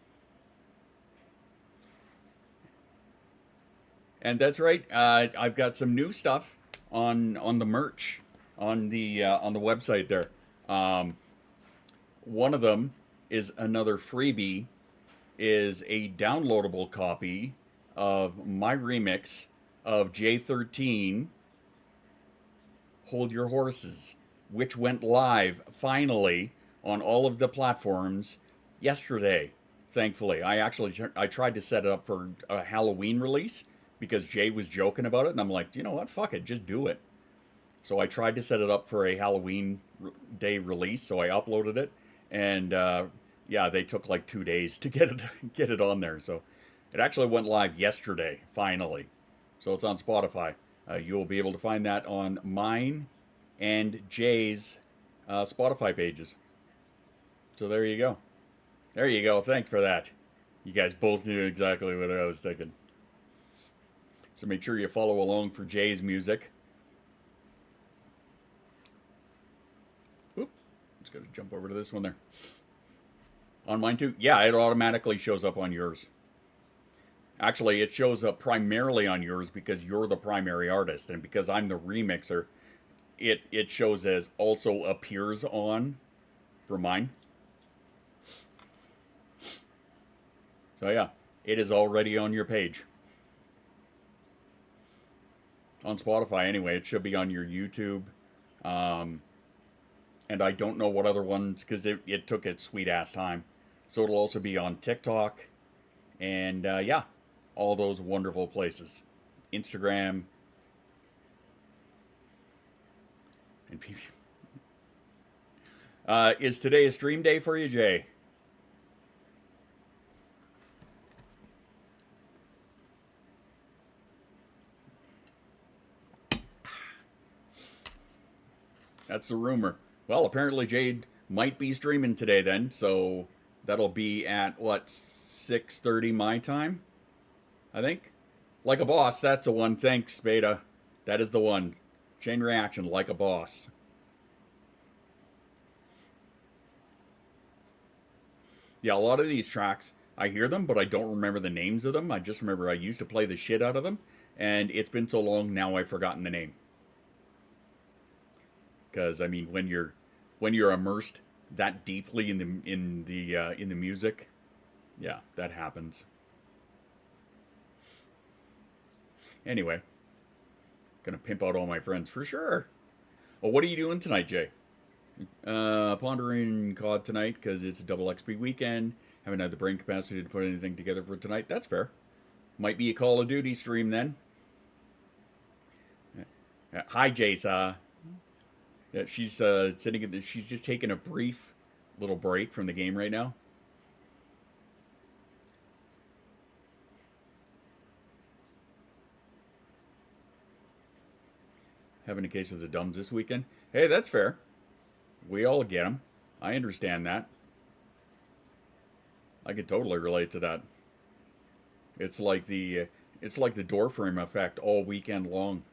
And that's right, I've got some new stuff on the merch, on the website there. One of them is another freebie, is a downloadable copy of my remix of J13, Hold Your Horses, which went live, finally, on all of the platforms yesterday, thankfully. I tried to set it up for a Halloween release because Jay was joking about it, and I'm like, you know what, fuck it, just do it. So I tried to set it up for a Halloween day release, so I uploaded it, and yeah, they took like 2 days to get it on there. So it actually went live yesterday, finally. So it's on Spotify. You'll be able to find that on mine and Jay's Spotify pages. So there you go. There you go. Thanks for that. You guys both knew exactly what I was thinking. So make sure you follow along for Jay's music. Oop. Just got to jump over to this one there. On mine too? Yeah, it automatically shows up on yours. Actually, it shows up primarily on yours because you're the primary artist. And because I'm the remixer, it shows as also appears on for mine. So yeah, it is already on your page. On Spotify anyway, it should be on your YouTube. And I don't know what other ones, because it took its sweet ass time. So it'll also be on TikTok. And yeah, all those wonderful places. Instagram. And is today a stream day for you, Jay? That's the rumor. Well, apparently Jade might be streaming today then, so that'll be at, what, 6:30 my time? I think? Like a Boss, that's the one. Thanks, Beta. That is the one. Chain Reaction, Like a Boss. Yeah, a lot of these tracks, I hear them, but I don't remember the names of them. I just remember I used to play the shit out of them, and it's been so long now I've forgotten the name. Because I mean, when you're immersed that deeply in the music, yeah, that happens. Anyway, gonna pimp out all my friends for sure. Well, what are you doing tonight, Jay? Pondering COD tonight because it's a double XP weekend. Haven't had the brain capacity to put anything together for tonight. That's fair. Might be a Call of Duty stream then. Hi, Jace. Yeah, she's sitting at she's just taking a brief little break from the game right now. Having a case of the dumbs this weekend. Hey, that's fair. We all get them. I understand that. I can totally relate to that. It's like the door frame effect all weekend long.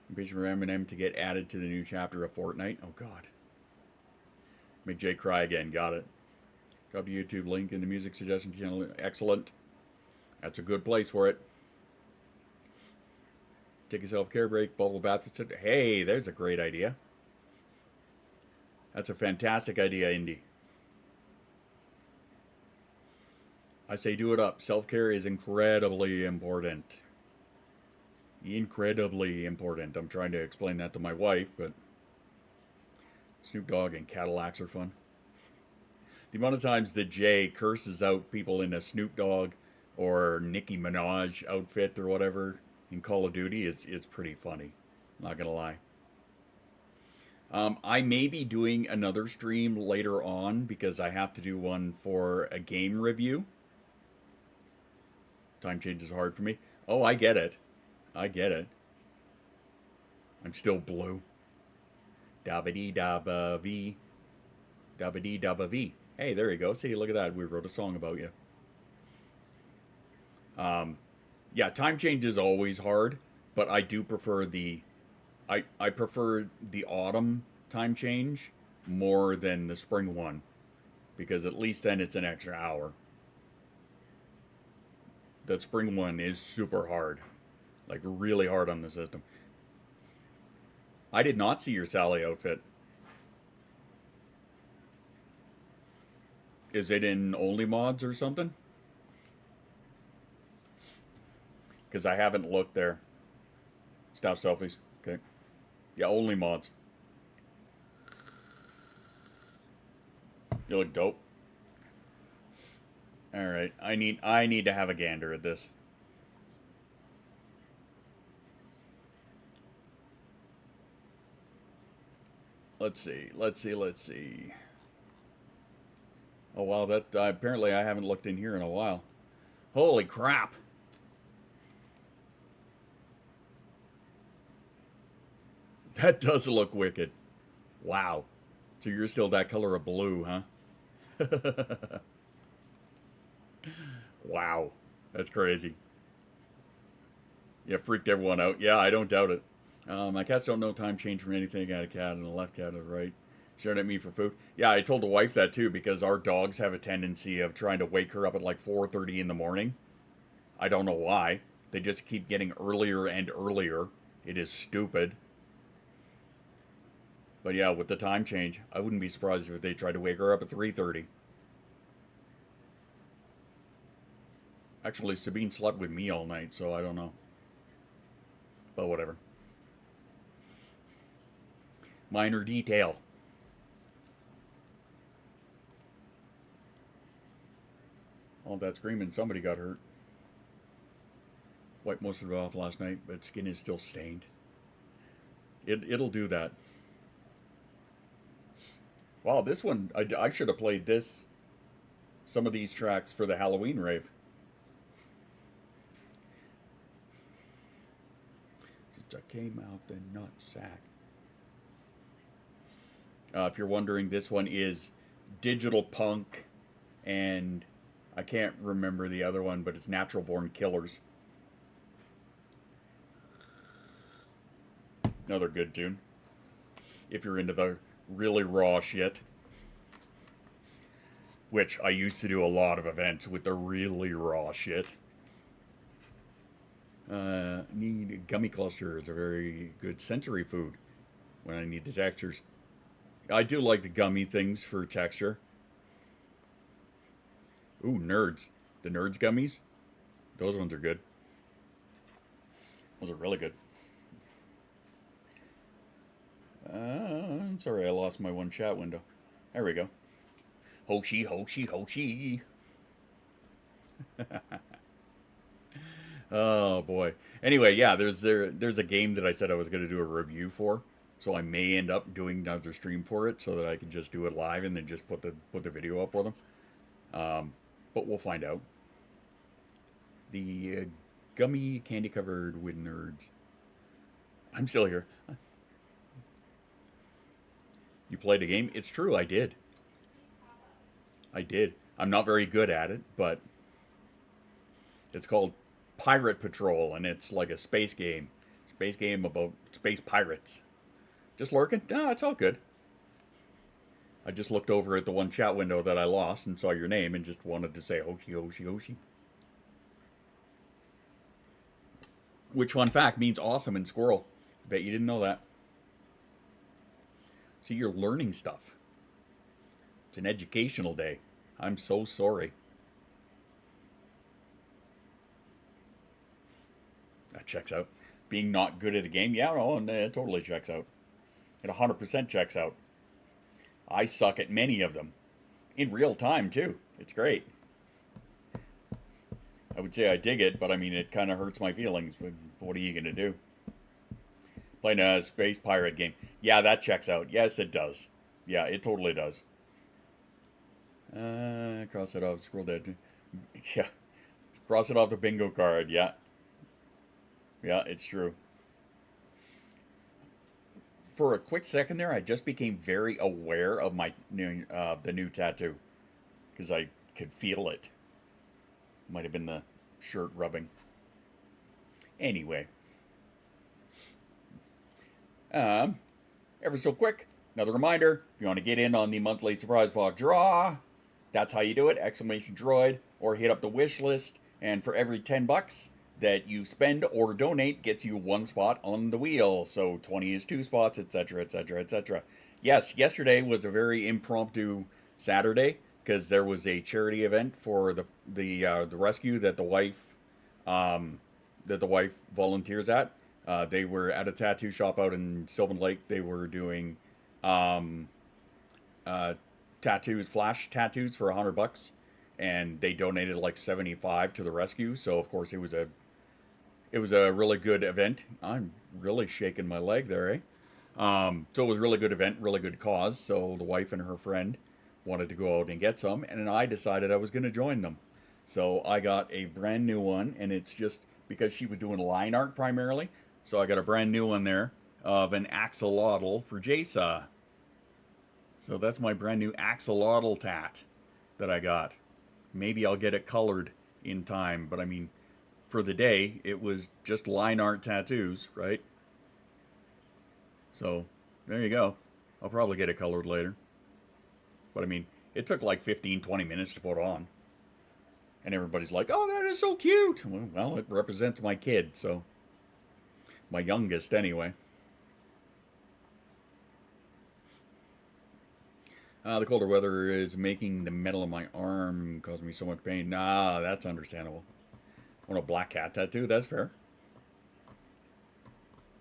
Impatient for Eminem to get added to the new chapter of Fortnite. Oh God. Make Jay cry again. Got it. Drop the YouTube link in the music suggestion channel. Excellent. That's a good place for it. Take a self-care break. Bubble bath. Hey, there's a great idea. That's a fantastic idea, Indy. I say do it up. Self-care is incredibly important. Incredibly important. I'm trying to explain that to my wife, but Snoop Dogg and Cadillacs are fun. The amount of times that Jay curses out people in a Snoop Dogg or Nicki Minaj outfit or whatever in Call of Duty is pretty funny. Not gonna lie. I may be doing another stream later on because I have to do one for a game review. Time change is hard for me. Oh, I get it. I get it. I'm still blue. Dabba-dee dabba V. Dabba-dee dabba V. Hey, there you go. See, look at that. We wrote a song about you. Yeah, time change is always hard, but I do prefer I prefer the autumn time change more than the spring one, because at least then it's an extra hour. The spring one is super hard, like really hard on the system. I did not see your Sally outfit. Is it in Only Mods or something? Because I haven't looked there. Stop selfies. Okay. Yeah, Only Mods. You look dope. All right, I need to have a gander at this. Let's see. Oh wow, that apparently I haven't looked in here in a while. Holy crap! That does look wicked. Wow. So you're still that color of blue, huh? Wow. That's crazy. Yeah, freaked everyone out. Yeah, I don't doubt it. My cats don't know time change from anything. I got a cat and a left cat on the right. Staring at me for food. Yeah, I told the wife that too, because our dogs have a tendency of trying to wake her up at like 4:30 in the morning. I don't know why. They just keep getting earlier and earlier. It is stupid. But yeah, with the time change, I wouldn't be surprised if they tried to wake her up at 3:30. Actually, Sabine slept with me all night, so I don't know. But whatever. Minor detail. All that screaming, somebody got hurt. Wiped most of it off last night, but skin is still stained. It'll do that. Wow, this one, I should have played some of these tracks for the Halloween rave. Since I came out the nutsack. If you're wondering, this one is Digital Punk, and I can't remember the other one, but it's Natural Born Killers. Another good tune. If you're into the really raw shit. Which I used to do a lot of events with the really raw shit. Need gummy clusters, a very good sensory food when I need the textures. I do like the gummy things for texture. Ooh, Nerds. The Nerds gummies. Those ones are good. Those are really good. I'm sorry, I lost my one chat window. There we go. Hoshi, Hoshi, Hoshi. Oh boy. Anyway, yeah, there's a game that I said I was going to do a review for, so I may end up doing another stream for it so that I can just do it live and then just put the video up with them. But we'll find out. The gummy candy covered with nerds. I'm still here. You played a game? It's true, I did. I did. I'm not very good at it, but it's called Pirate Patrol, and it's like a space game. Space game about space pirates. Just lurking? No, it's all good. I just looked over at the one chat window that I lost and saw your name and just wanted to say Hoshi, Hoshi, Hoshi. Which, fun fact, means awesome in squirrel. Bet you didn't know that. See, you're learning stuff. It's an educational day. I'm so sorry. That checks out. Being not good at a game, yeah, no, it totally checks out. It 100% checks out. I suck at many of them. In real time, too. It's great. I would say I dig it, but I mean, it kind of hurts my feelings. But what are you going to do? Playing a space pirate game. Yeah, that checks out. Yes, it does. Yeah, it totally does. Cross it off. Scroll down. Yeah. Cross it off the bingo card. Yeah. Yeah, it's true. For a quick second there, I just became very aware of my new, the new tattoo. Because I could feel it. Might have been the shirt rubbing. Anyway. Ever so quick, another reminder, if you want to get in on the monthly surprise box draw, that's how you do it, exclamation droid, or hit up the wish list, and for every $10 that you spend or donate gets you one spot on the wheel, so 20 is 2 spots, etc., etc., etc. Yes, yesterday was a very impromptu Saturday, because there was a charity event for the rescue that the wife volunteers at. They were at a tattoo shop out in Sylvan Lake. They were doing tattoos, flash tattoos for $100, and they donated like 75 to the rescue. So of course it was a really good event. I'm really shaking my leg there, eh? So it was a really good event, really good cause. So the wife and her friend wanted to go out and get some, and I decided I was going to join them. So I got a brand new one, and it's just because she was doing line art primarily. So I got a brand new one there of an axolotl for Jasa. So that's my brand new axolotl tat that I got. Maybe I'll get it colored in time, but I mean, for the day, it was just line art tattoos, right? So there you go. I'll probably get it colored later. But I mean, it took like 15-20 minutes to put on. And everybody's like, oh, that is so cute. Well, it represents my kid, so. My youngest, anyway. The colder weather is making the metal of my arm cause me so much pain. Nah, that's understandable. I want a black cat tattoo, that's fair.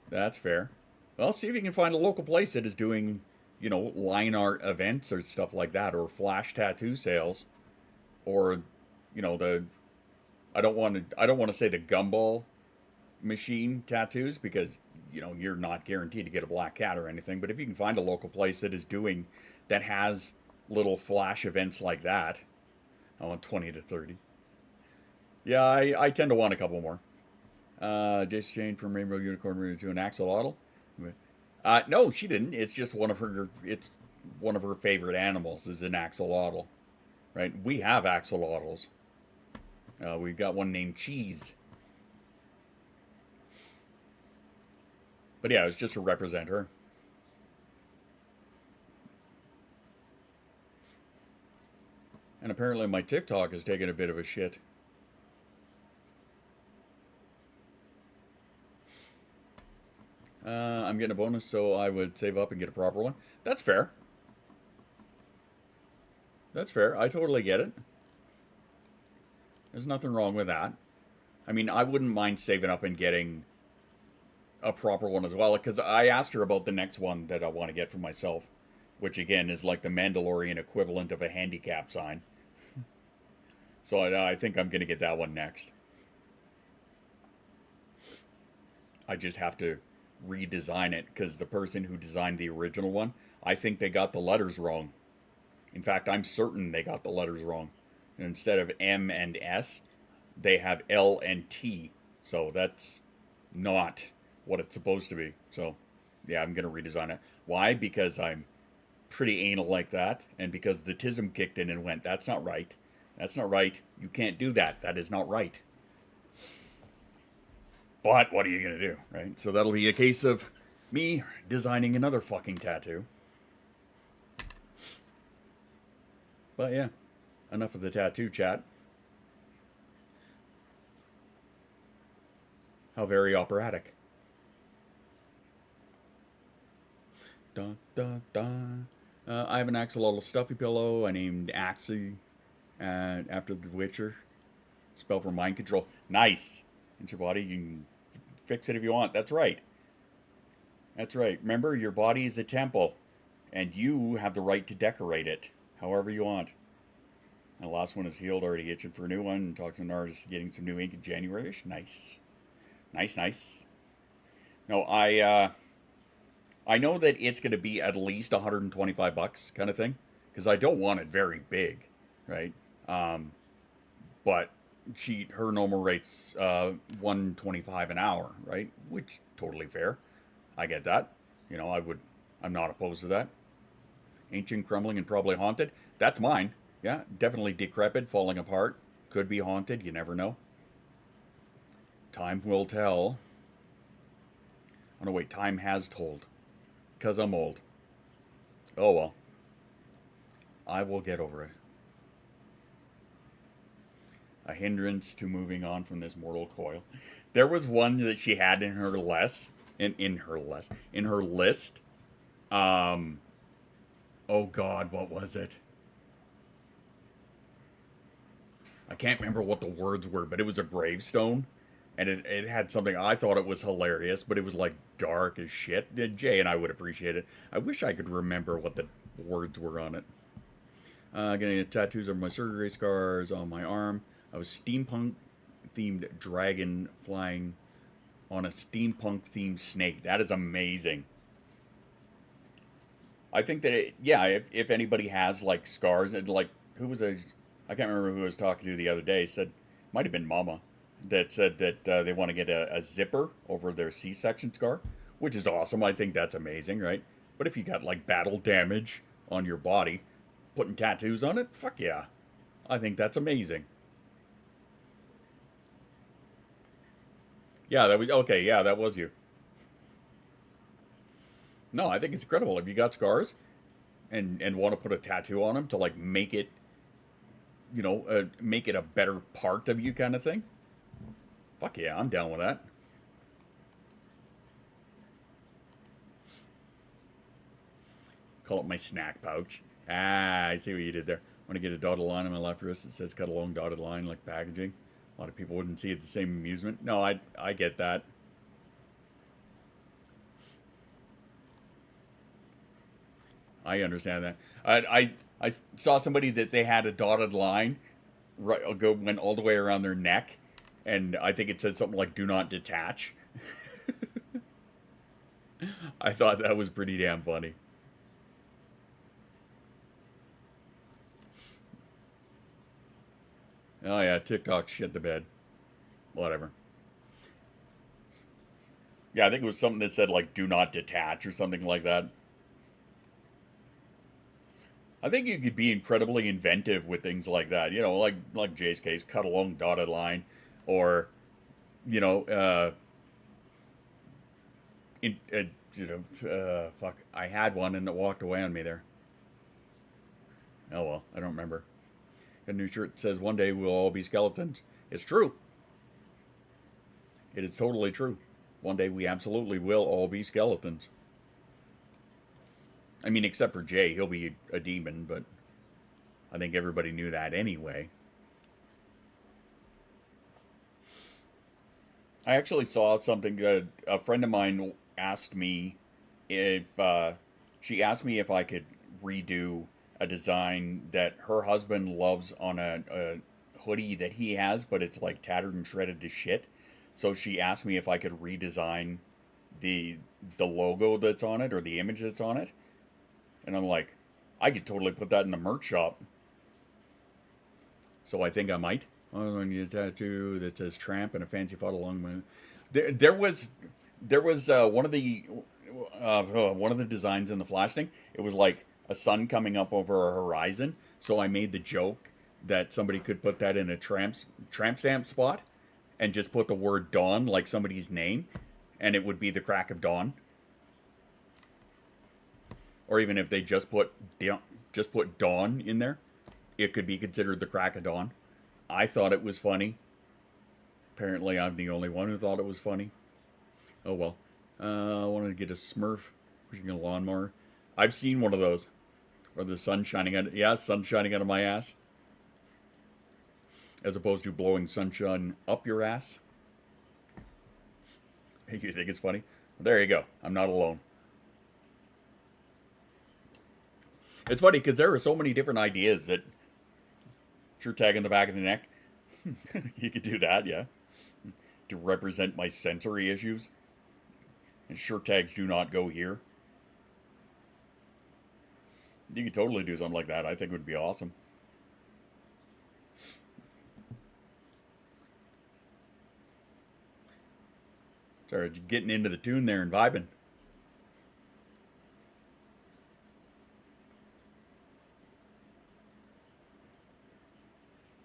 That's fair. Well, see if you can find a local place that is doing, you know, line art events or stuff like that, or flash tattoo sales, or, you know, I don't want to say the gumball machine tattoos, because, you know, you're not guaranteed to get a black cat or anything, but if you can find a local place that has little flash events like that, I want 20 to 30. Yeah, I tend to want a couple more. Just changed from rainbow unicorn to an axolotl. No, she didn't. It's just one of her favorite animals is an axolotl, right? We have axolotls. We've got one named Cheese. But yeah, it was just to represent her. And apparently my TikTok is taking a bit of a shit. I'm getting a bonus, so I would save up and get a proper one. That's fair. That's fair. I totally get it. There's nothing wrong with that. I mean, I wouldn't mind saving up and getting a proper one as well, because I asked her about the next one that I want to get for myself, which again is like the Mandalorian equivalent of a handicap sign. So I think I'm going to get that one next. I just have to redesign it, because the person who designed the original one, I think they got the letters wrong. In fact, I'm certain they got the letters wrong. And instead of M and S, they have L and T. So that's not what it's supposed to be. So, yeah, I'm going to redesign it. Why? Because I'm pretty anal like that, and because the AUTISM kicked in and went, that's not right. That's not right. You can't do that. That is not right. But what are you going to do, right? So that'll be a case of me designing another fucking tattoo. But yeah, enough of the tattoo chat. How very operatic. Dun, dun, dun. I have an axolotl stuffy pillow I named Axie after The Witcher. Spell for mind control. Nice. It's your body. You can fix it if you want. That's right. That's right. Remember, your body is a temple, and you have the right to decorate it however you want. And the last one is healed, already itching for a new one. Talks to an artist getting some new ink in January-ish. Nice. Nice, nice. No, I know that it's going to be at least $125 kind of thing, because I don't want it very big, right? But her normal rate's $125 an hour, right? Which totally fair. I get that. You know, I'm not opposed to that. Ancient, crumbling, and probably haunted. That's mine. Yeah, definitely decrepit, falling apart. Could be haunted. You never know. Time will tell. Oh no, wait. Time has told. 'Cause I'm old. Oh well. I will get over it. A hindrance to moving on from this mortal coil. There was one that she had in her list. In her list. Oh God, what was it? I can't remember what the words were, but it was a gravestone. And it had something, I thought it was hilarious, but it was like dark as shit. Jay and I would appreciate it. I wish I could remember what the words were on it. Getting tattoos of my surgery scars on my arm. I was steampunk-themed dragon flying on a steampunk-themed snake. That is amazing. I think that, if anybody has, like, scars, and, like, I can't remember who I was talking to the other day, said, might have been Mama, that said that they want to get a zipper over their C-section scar, which is awesome. I think that's amazing, right? But if you got, like, battle damage on your body, putting tattoos on it, fuck yeah. I think that's amazing. Yeah, that was you. No, I think it's incredible. If you got scars and want to put a tattoo on them to, like, make it, make it a better part of you kind of thing. Fuck yeah, I'm down with that. Call it my snack pouch. Ah, I see what you did there. I want to get a dotted line on my left wrist that says cut a long dotted line like packaging. A lot of people wouldn't see it the same amusement. No, I get that. I understand that. I saw somebody that they had a dotted line went all the way around their neck, and I think it said something like "Do not detach." I thought that was pretty damn funny. Oh yeah, TikTok shit the bed. Whatever. Yeah, I think it was something that said like "Do not detach" or something like that. I think you could be incredibly inventive with things like that. You know, like Jay's case, cut a long dotted line, or fuck, I had one and it walked away on me there. Oh well, I don't remember. A new shirt that says one day we'll all be skeletons. It's true. It is totally true. One day we absolutely will all be skeletons. I mean, except for Jay, he'll be a demon, but I think everybody knew that anyway. I actually saw something. A friend of mine asked me if she asked me if I could redo a design that her husband loves on a hoodie that he has, but it's like tattered and shredded to shit. So she asked me if I could redesign the the logo that's on it or the image that's on it, and I'm like, I could totally put that in the merch shop. So I think I might. Oh, I need a tattoo that says "tramp" and a fancy photo along my. There was one of the designs in the flash thing. It was like a sun coming up over a horizon. So I made the joke that somebody could put that in a tramp stamp spot, and just put the word "dawn" like somebody's name, and it would be the crack of dawn. Or even if they just put dawn in there, it could be considered the crack of dawn. I thought it was funny. Apparently, I'm the only one who thought it was funny. Oh well. I wanted to get a Smurf pushing a lawnmower. I've seen one of those where the sun's shining out. Yeah, sun's shining out of my ass, as opposed to blowing sunshine up your ass. You think it's funny? Well, there you go. I'm not alone. It's funny because there are so many different ideas that sure tag in the back of the neck. You could do that, yeah. To represent my sensory issues. And shirt tags do not go here. You could totally do something like that. I think it would be awesome. Sorry, getting into the tune there and vibing.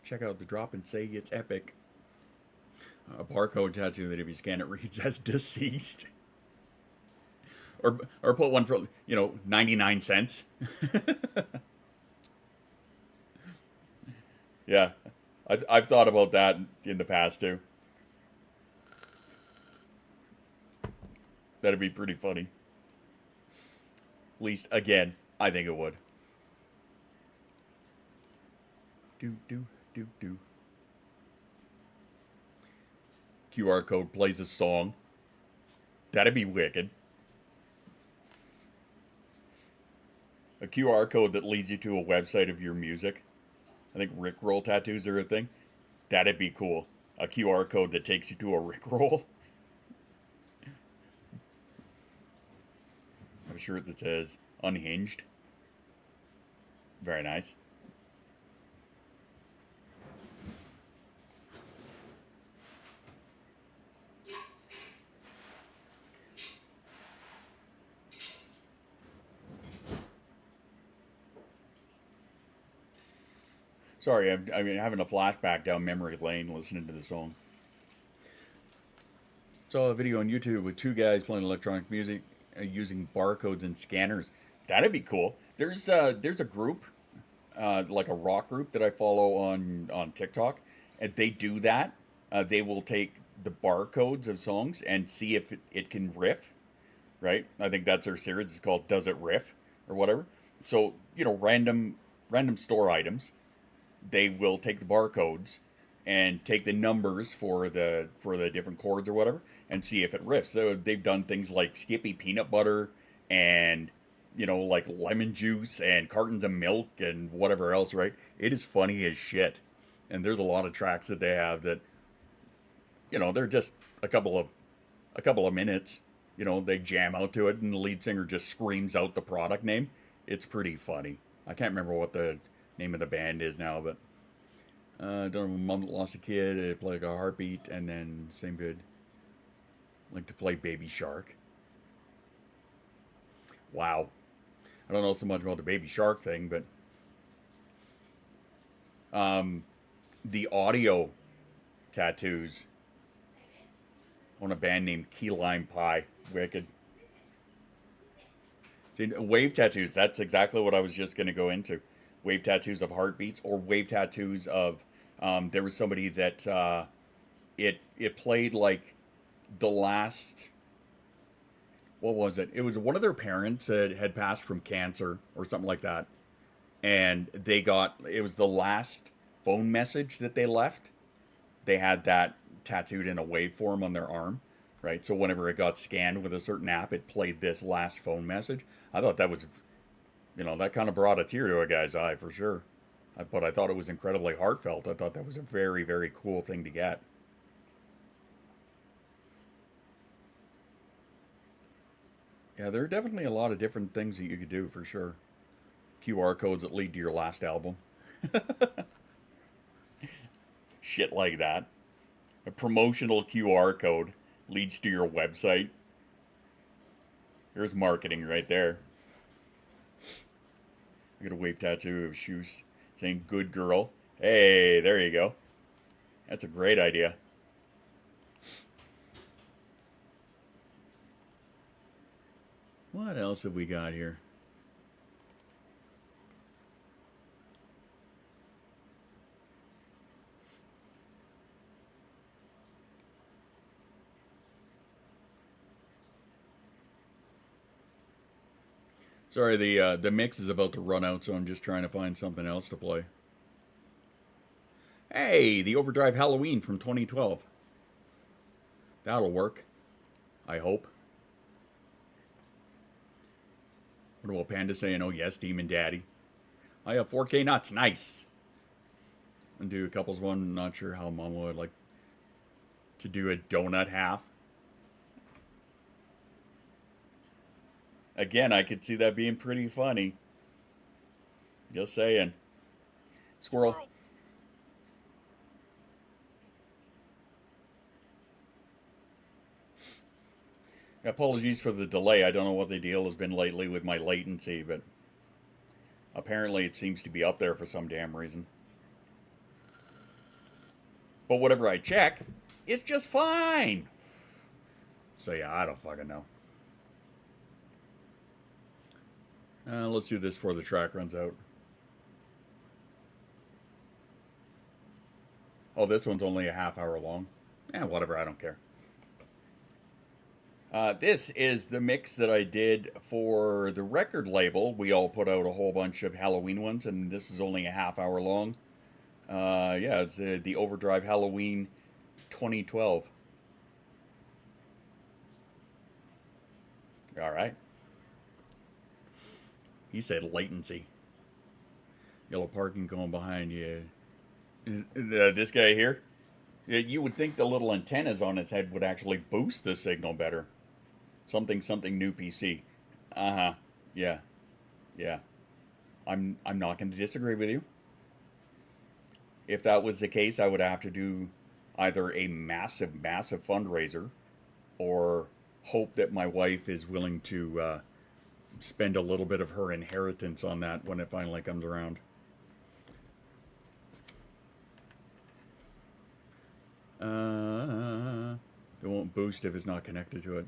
Check out the drop and say it's epic. A barcode tattoo that if you scan it reads as deceased. Or put one for, 99 cents. Yeah. I've thought about that in the past too. That'd be pretty funny. At least, again, I think it would. Do. QR code plays a song. That'd be wicked. A QR code that leads you to a website of your music. I think Rickroll tattoos are a thing. That'd be cool. A QR code that takes you to a Rickroll. I have a shirt that says Unhinged. Very nice. Sorry, I'm having a flashback down memory lane listening to the song. Saw a video on YouTube with two guys playing electronic music using barcodes and scanners. That'd be cool. There's a group, like a rock group that I follow on TikTok, and they do that. They will take the barcodes of songs and see if it can riff, right? I think that's their series. It's called Does It Riff or whatever. So, random store items. They will take the barcodes and take the numbers for the different chords or whatever and see if it riffs. So they've done things like Skippy peanut butter and like lemon juice and cartons of milk and whatever else, right? It is funny as shit. And there's a lot of tracks that they have that they're just a couple of minutes. They jam out to it and the lead singer just screams out the product name. It's pretty funny. I can't remember what the name of the band is now, but don't know. Mom lost a kid. It played like a heartbeat, and then same good. Like to play Baby Shark. Wow, I don't know so much about the Baby Shark thing, but the audio tattoos on a band named Key Lime Pie. Wicked. See, wave tattoos. That's exactly what I was just going to go into. Wave tattoos of heartbeats, or wave tattoos of there was somebody that it played like the last, what was it? It was one of their parents that had passed from cancer or something like that, and it was the last phone message that they left. They had that tattooed in a waveform on their arm, right? So whenever it got scanned with a certain app, it played this last phone message. I thought that was, that kind of brought a tear to a guy's eye for sure. But I thought it was incredibly heartfelt. I thought that was a very, very cool thing to get. Yeah, there are definitely a lot of different things that you could do for sure. QR codes that lead to your last album. Shit like that. A promotional QR code leads to your website. There's marketing right there. I got a wave tattoo of shoes saying "good girl." Hey, there you go. That's a great idea. What else have we got here? Sorry, the mix is about to run out, so I'm just trying to find something else to play. Hey, the Overdrive Halloween from 2012. That'll work. I hope. What about Panda saying, "Oh yes, Demon Daddy"? I have 4K nuts. Nice. And do a couples one. Not sure how Mama would like to do a donut half. Again, I could see that being pretty funny. Just saying. Squirrel. Apologies for the delay. I don't know what the deal has been lately with my latency, but apparently it seems to be up there for some damn reason. But whatever I check, it's just fine. So yeah, I don't fucking know. Let's do this before the track runs out. Oh, this one's only a half hour long. Whatever, I don't care. This is the mix that I did for the record label. We all put out a whole bunch of Halloween ones, and this is only a half hour long. Yeah, it's the Overdrive Halloween 2012. All right. He said latency. Yellow parking going behind you. This guy here? You would think the little antennas on his head would actually boost the signal better. Something new PC. Uh-huh. Yeah. Yeah. I'm not going to disagree with you. If that was the case, I would have to do either a massive fundraiser or hope that my wife is willing to spend a little bit of her inheritance on that when it finally comes around. It won't boost if it's not connected to it.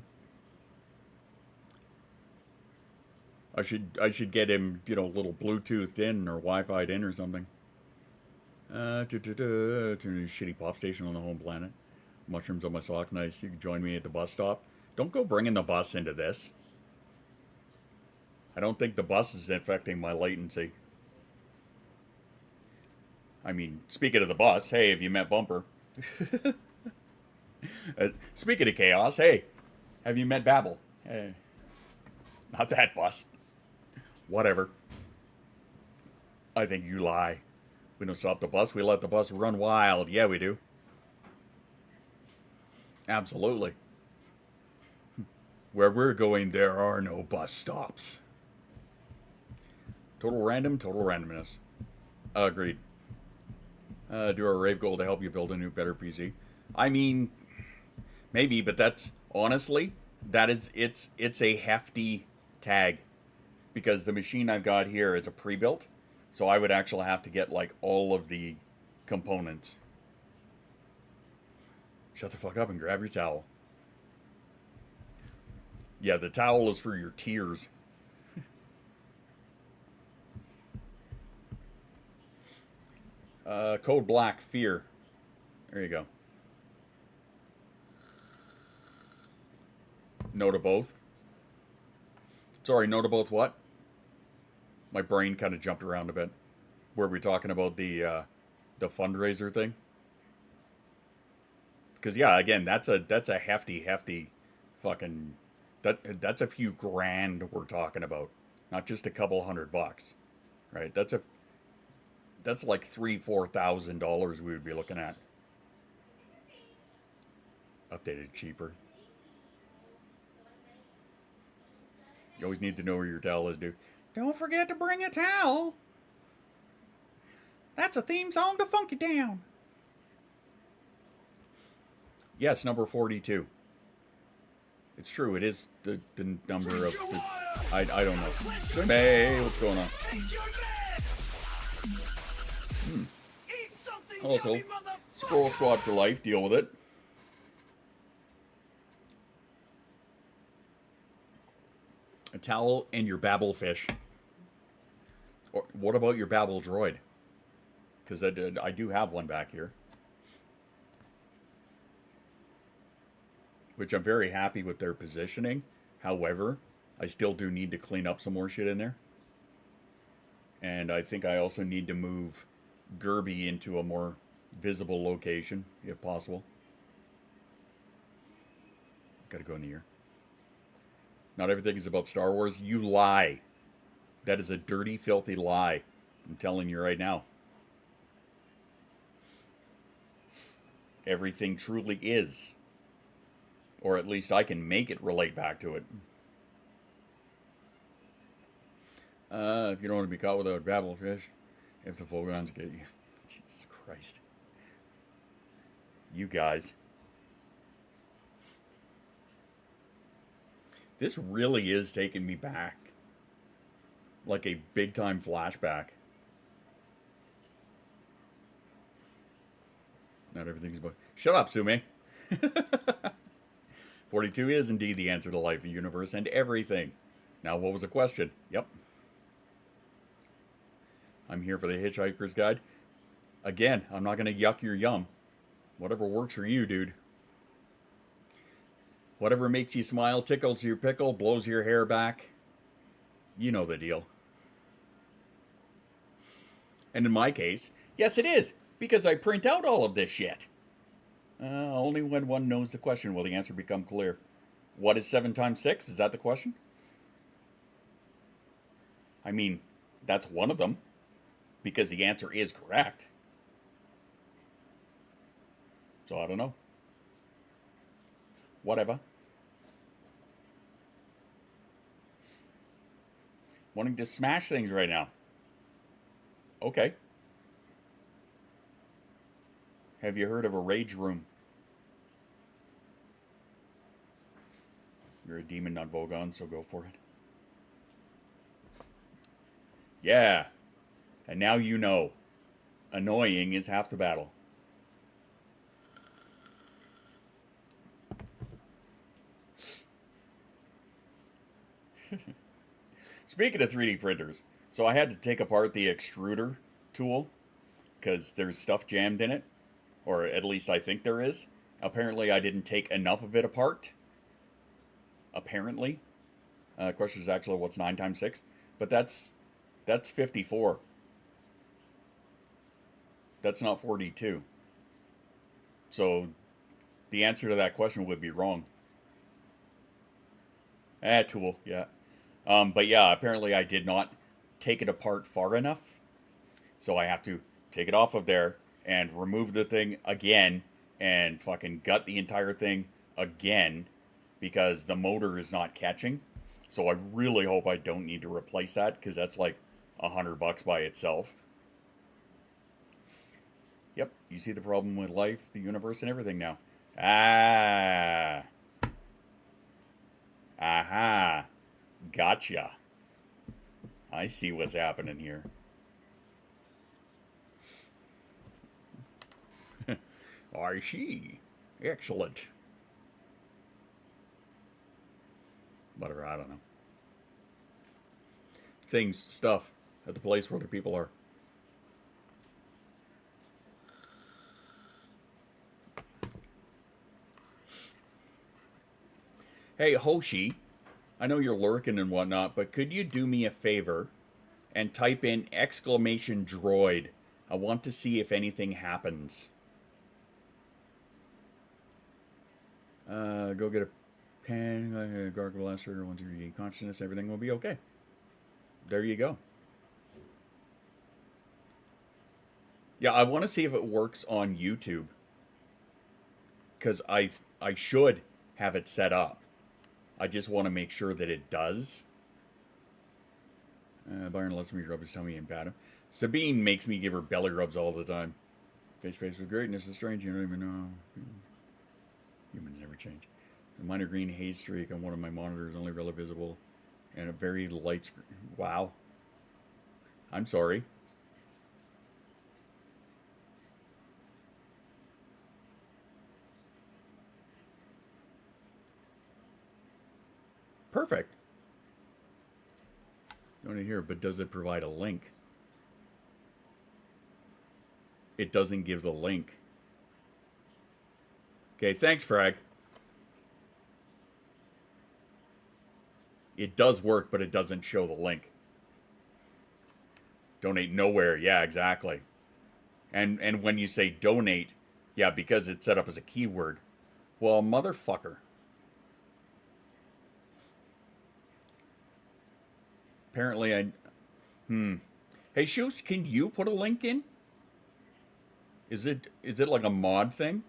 I should get him, a little Bluetoothed in or Wi-Fi'd in or something. Turn a shitty pop station on the home planet. Mushrooms on my sock. Nice. You can join me at the bus stop. Don't go bringing the bus into this. I don't think the bus is affecting my latency. I mean, speaking of the bus, hey, have you met Bumper? Speaking of chaos, hey, have you met Babel? Hey. Not that bus. Whatever. I think you lie. We don't stop the bus, we let the bus run wild. Yeah, we do. Absolutely. Where we're going, there are no bus stops. Total randomness. Agreed. Do our rave goal to help you build a new, better PC. I mean, maybe, but that's, honestly, it's a hefty tag. Because the machine I've got here is a pre-built. So I would actually have to get, all of the components. Shut the fuck up and grab your towel. Yeah, the towel is for your tears. Code Black Fear. There you go. No to both. Sorry, no to both what? My brain kind of jumped around a bit. Were we talking about the fundraiser thing? Because yeah, again, that's a hefty fucking that's a few grand we're talking about, not just a couple $100, right? That's like $3,000-4,000 we would be looking at. Updated cheaper. You always need to know where your towel is, dude. Don't forget to bring a towel. That's a theme song to Funky Town. Yes, number 42. It's true. It is the number of. I don't know. Hey, what's going on? Also, Scroll Squad for life. Deal with it. A towel and your babble fish. Or what about your babble droid? Because I do have one back here. Which I'm very happy with their positioning. However, I still do need to clean up some more shit in there. And I think I also need to move Gerby into a more visible location, if possible. Gotta go in the ear. Not everything is about Star Wars. You lie. That is a dirty, filthy lie. I'm telling you right now. Everything truly is. Or at least I can make it relate back to it. If you don't want to be caught without babblefish, if the Volgons get you. Jesus Christ. You guys. This really is taking me back. Like a big time flashback. Not everything's about... Shut up, Sume. 42 is indeed the answer to life, the universe, and everything. Now, what was the question? Yep. I'm here for the Hitchhiker's Guide. Again, I'm not going to yuck your yum. Whatever works for you, dude. Whatever makes you smile, tickles your pickle, blows your hair back. You know the deal. And in my case, yes it is, because I print out all of this shit. Only when one knows the question will the answer become clear. What is 7 times 6? Is that the question? I mean, that's one of them, because the answer is correct. So I don't know. Whatever. Wanting to smash things right now. Okay. Have you heard of a rage room? You're a demon, not Vogon, so go for it. Yeah. And now you know. Annoying is half the battle. Speaking of 3D printers, so I had to take apart the extruder tool because there's stuff jammed in it, or at least I think there is. Apparently I didn't take enough of it apart. Apparently. Question is actually what's 9 times 6? But that's 54. That's not 42. So the answer to that question would be wrong. Tool, yeah. But yeah, apparently I did not take it apart far enough. So I have to take it off of there and remove the thing again and fucking gut the entire thing again because the motor is not catching. So I really hope I don't need to replace that because that's like $100 by itself. Yep, you see the problem with life, the universe, and everything now. Ah. Aha. Gotcha. I see what's happening here. I see. Excellent. Whatever, I don't know. Things, stuff, at the place where the people are. Hey, Hoshi. I know you're lurking and whatnot, but could you do me a favor and type in !droid? I want to see if anything happens. Go get a pen, gargle blaster. Once you regain consciousness, everything will be okay. There you go. Yeah, I want to see if it works on YouTube. Because I should have it set up. I just want to make sure that it does. Byron lets me rub his tummy and pat him. Sabine makes me give her belly rubs all the time. Face with greatness is strange. You don't even know. Humans never change. A minor green haze streak on one of my monitors, only really visible. And a very light screen. Wow. I'm sorry. Perfect. You want to hear, but does it provide a link? It doesn't give the link. Okay, thanks, Frag. It does work, but it doesn't show the link. Donate nowhere. Yeah, exactly. And when you say donate, yeah, because it's set up as a keyword. Well, motherfucker. Apparently Hey, Shoes, can you put a link in? Is it like a mod thing?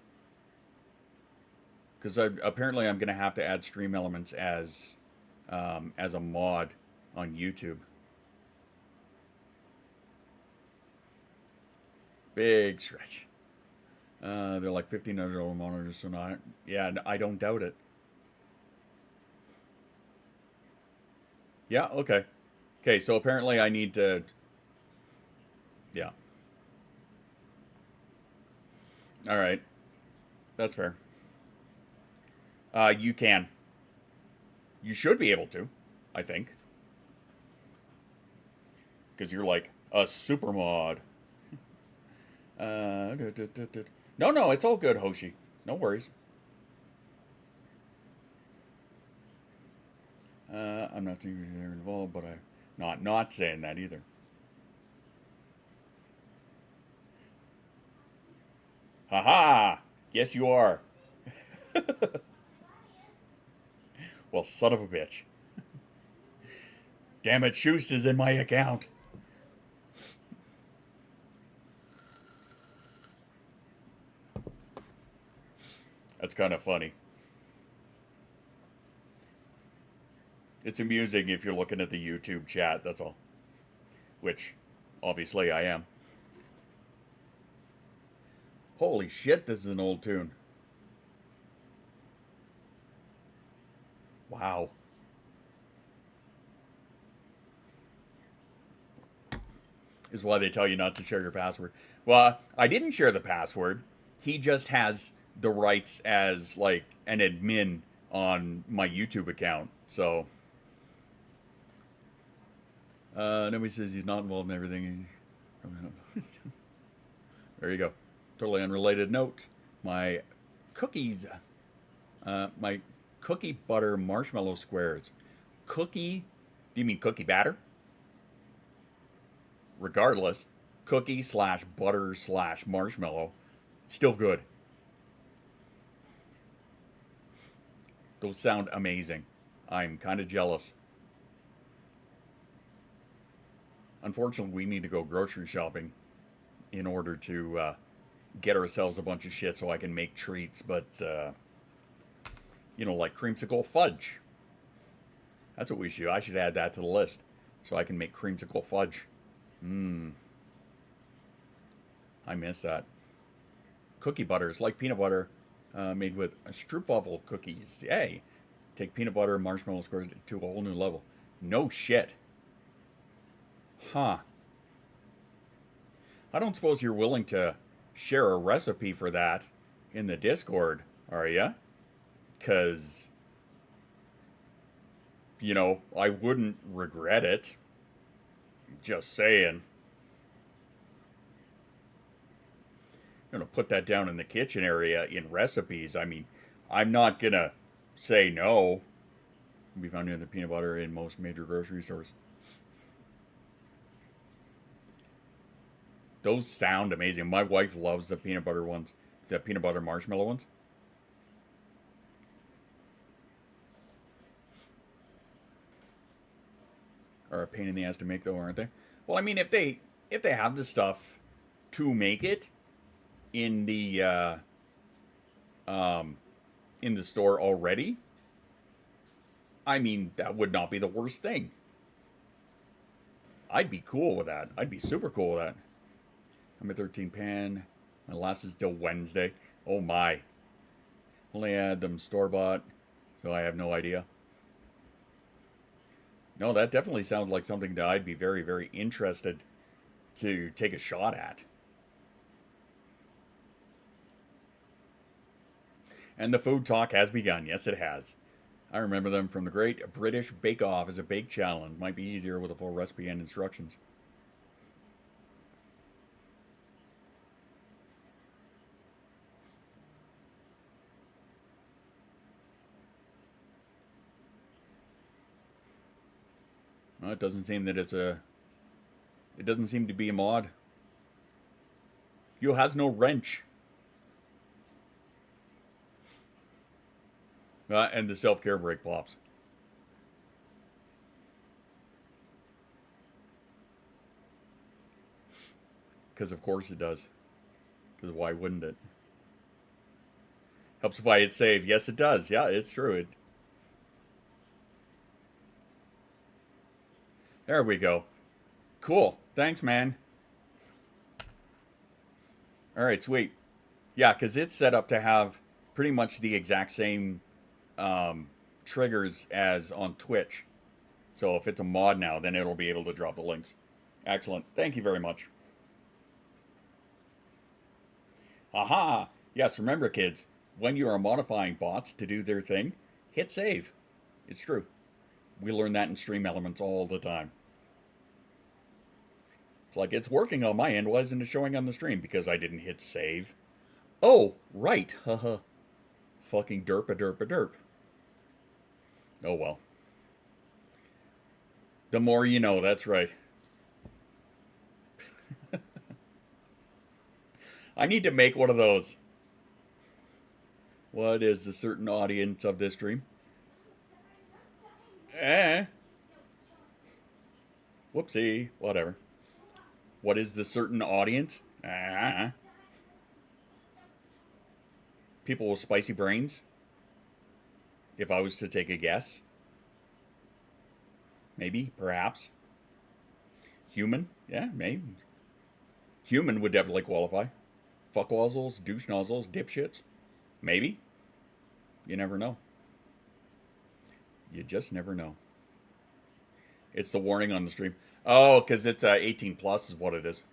Because apparently I'm going to have to add stream elements as a mod on YouTube. Big stretch. They're like $1,500 monitors, so not. Yeah, I don't doubt it. Yeah, okay. Okay, so apparently I need to. Yeah. All right. That's fair. You can. You should be able to, I think. Because you're like a super mod. No, it's all good, Hoshi. No worries. I'm not saying they're involved, but I'm not saying that either. Haha! Yes, you are. Well, son of a bitch. Damn it, Shoost is in my account. That's kind of funny. It's amusing if you're looking at the YouTube chat, that's all. Which, obviously, I am. Holy shit, this is an old tune. Wow. This is why they tell you not to share your password. Well, I didn't share the password. He just has the rights as, like, an admin on my YouTube account, so... nobody says he's not involved in everything. There you go. Totally unrelated note. My cookies, my cookie butter marshmallow squares. Cookie, do you mean cookie batter? Regardless, cookie / butter / marshmallow, still good. Those sound amazing. I'm kind of jealous. Unfortunately, we need to go grocery shopping in order to get ourselves a bunch of shit so I can make treats, but, you know, like creamsicle fudge. That's what we should do. I should add that to the list so I can make creamsicle fudge. I miss that. Cookie butter is like peanut butter made with stroopwafel cookies. Yay. Take peanut butter and marshmallow squares to a whole new level. No shit. Huh. I don't suppose you're willing to share a recipe for that in the Discord, are ya? 'Cause, you know, I wouldn't regret it. Just saying. I'm gonna put that down in the kitchen area in recipes. I mean, I'm not gonna say no. Can be found in the peanut butter in most major grocery stores. Those sound amazing. My wife loves the peanut butter ones, the peanut butter marshmallow ones. are a pain in the ass to make, though, aren't they? Well, I mean, if they have the stuff to make it in the store already, I mean, that would not be the worst thing. I'd be cool with that. I'd be super cool with that. I'm at 13 pan. My last is till Wednesday. Oh my. Only had them store-bought, so I have no idea. No, that definitely sounds like something that I'd be very, very interested to take a shot at. And the food talk has begun. Yes, it has. I remember them from the Great British Bake Off as a bake challenge. Might be easier with a full recipe and instructions. Well, it doesn't seem that it doesn't seem to be a mod. You has no wrench. And the self-care break pops. Because of course it does. Because why wouldn't it? Helps if I hit save. Yes, it does. Yeah, it's true. There we go. Cool. Thanks, man. All right, sweet. Yeah, because it's set up to have pretty much the exact same triggers as on Twitch. So if it's a mod now, then it'll be able to drop the links. Excellent. Thank you very much. Aha! Yes, remember, kids, when you are modifying bots to do their thing, hit save. It's true. We learn that in Stream Elements all the time. It's like, it's working on my end. Why isn't it showing on the stream? Because I didn't hit save. Oh, right. Haha. Fucking derp. Oh, well. The more you know, that's right. I need to make one of those. What is the certain audience of this stream? Whoopsie. Whatever. What is the certain audience? People with spicy brains? If I was to take a guess. Maybe, perhaps. Human? Yeah, maybe. Human would definitely qualify. Fuckwazzles, douche nozzles, dipshits. Maybe. You never know. You just never know. It's the warning on the stream. Oh, because it's 18 plus is what it is.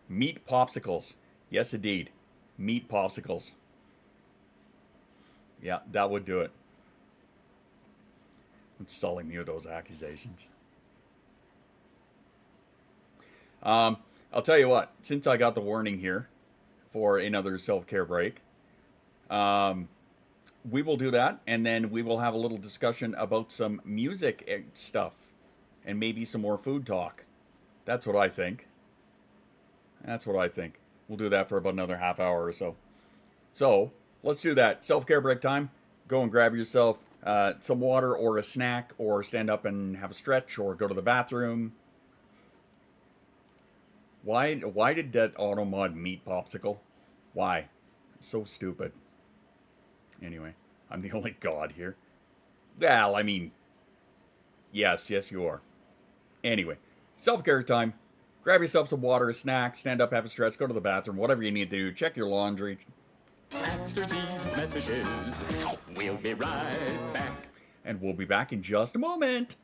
Meat popsicles. Yes, indeed. Meat popsicles. Yeah, that would do it. It's sullying me with those accusations. I'll tell you what. Since I got the warning here for another self-care break, we will do that, and then we will have a little discussion about some music stuff, and maybe some more food talk. That's what I think. That's what I think. We'll do that for about another half hour or so. So, let's do that. Self-care break time. Go and grab yourself some water or a snack, or stand up and have a stretch, or go to the bathroom. Why did that auto mod meat popsicle? Why? So stupid. Anyway, I'm the only god here. Well, I mean, yes, you are. Anyway, self-care time. Grab yourself some water, a snack, stand up, have a stretch, go to the bathroom, whatever you need to do. Check your laundry. After these messages, we'll be right back. And we'll be back in just a moment.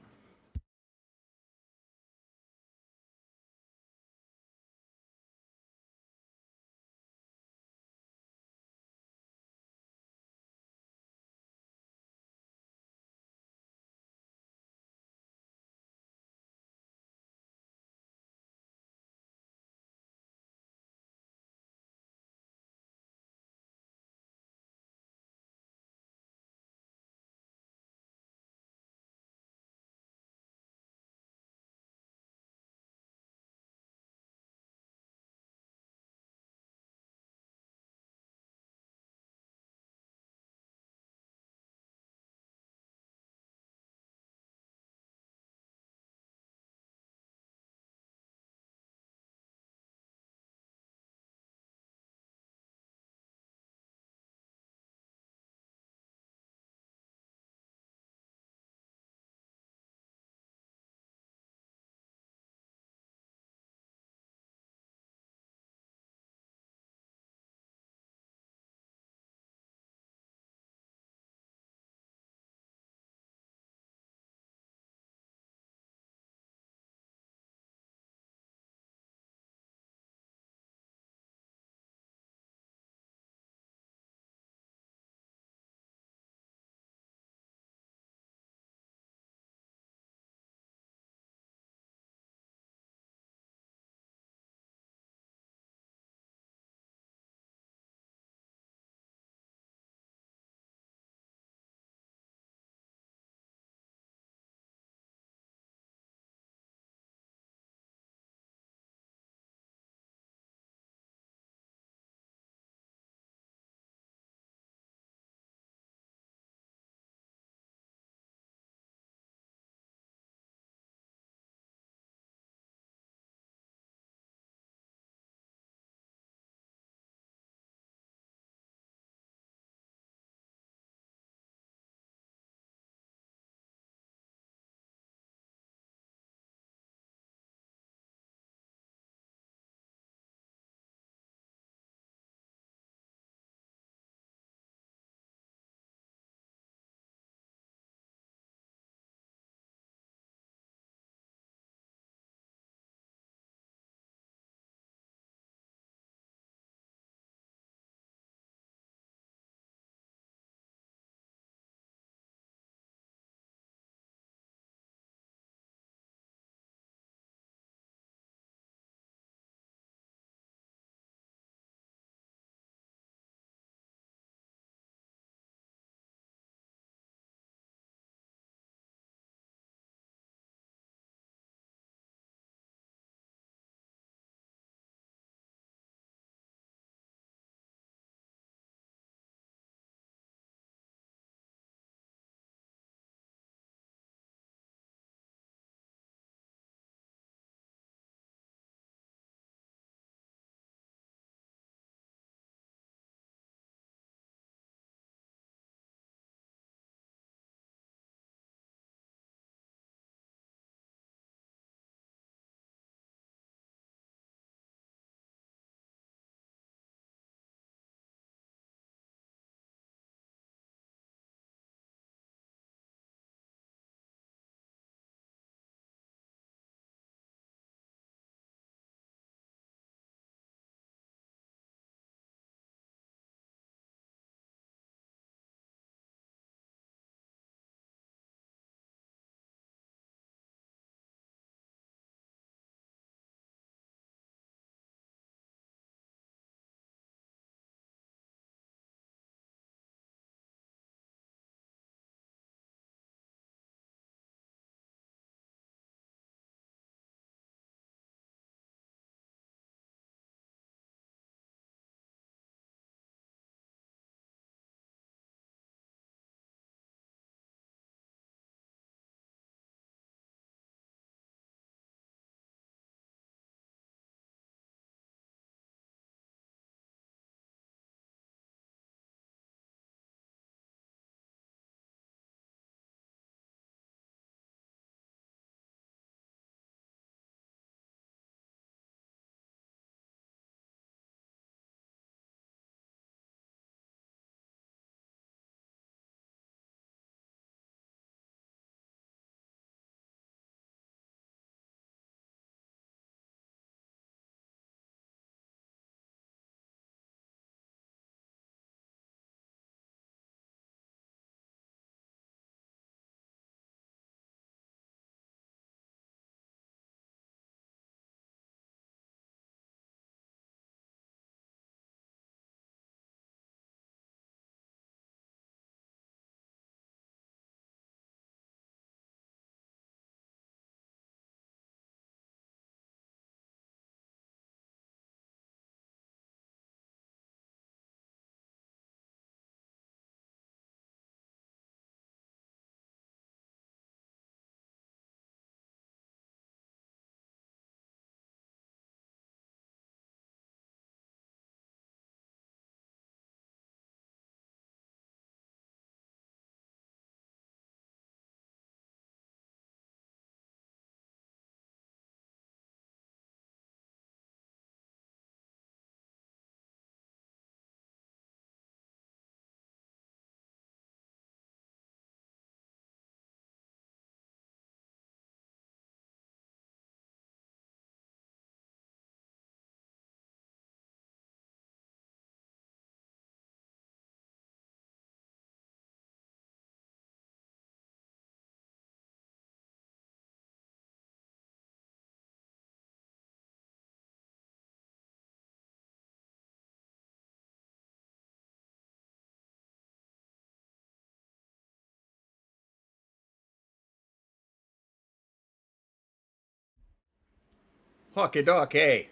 Hockey docky.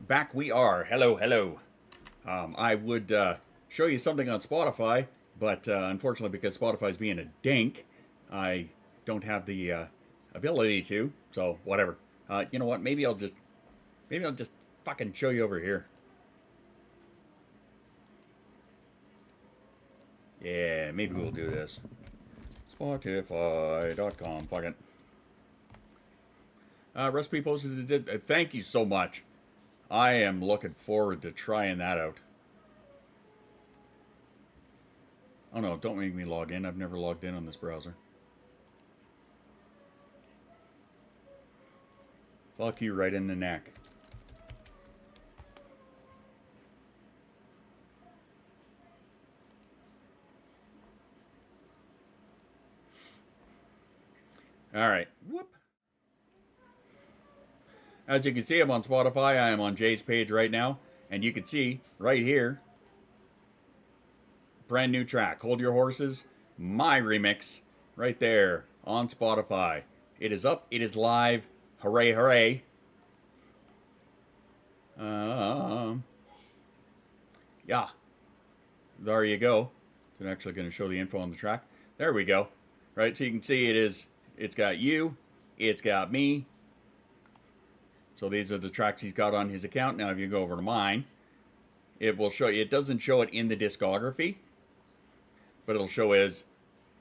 Back we are. Hello, hello. I would show you something on Spotify, but unfortunately, because Spotify's being a dink, I don't have the ability to. So whatever. You know what? Maybe I'll just fucking show you over here. Yeah, maybe we'll do this. Spotify.com. Fuck it. Recipe posted. Thank you so much. I am looking forward to trying that out. Oh no, don't make me log in. I've never logged in on this browser. Fuck you right in the neck. Alright. Whoop. As you can see, I'm on Spotify. I am on Jay's page right now. And you can see right here, brand new track. Hold Your Horses, my remix, right there on Spotify. It is up. It is live. Hooray, hooray. Yeah. There you go. I'm actually going to show the info on the track. There we go. Right, so you can see it's got you, it's got me. So these are the tracks he's got on his account. Now if you go over to mine, it will show you. It doesn't show it in the discography, but it'll show as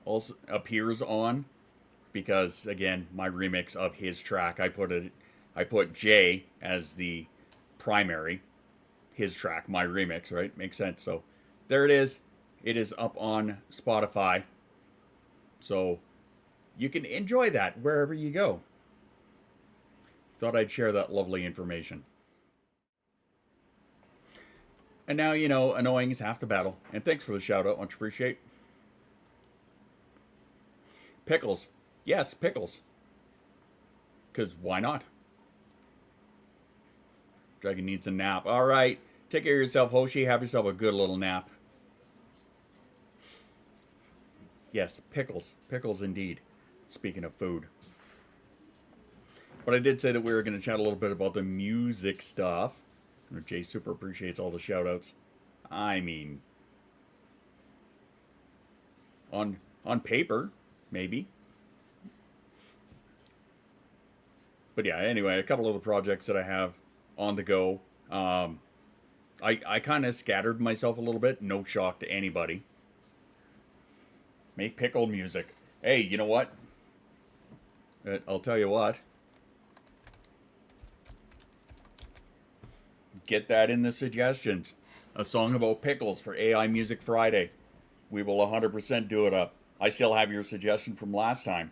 also appears on, because again, my remix of his track, I put Jay as the primary, his track, my remix, right? Makes sense. So there it is. It is up on Spotify. So you can enjoy that wherever you go. Thought I'd share that lovely information. And now, you know, annoying is half the battle. And thanks for the shout out. Much appreciate. Pickles. Yes, pickles. Because why not? Dragon needs a nap. All right. Take care of yourself, Hoshi. Have yourself a good little nap. Yes, pickles. Pickles indeed. Speaking of food. But I did say that we were going to chat a little bit about the music stuff. Jay super appreciates all the shout outs. I mean, on paper, maybe. But yeah, anyway, a couple of the projects that I have on the go. I kind of scattered myself a little bit. No shock to anybody. Make pickle music. Hey, you know what? I'll tell you what. Get that in the suggestions. A song about pickles for AI Music Friday. We will 100% do it up. I still have your suggestion from last time.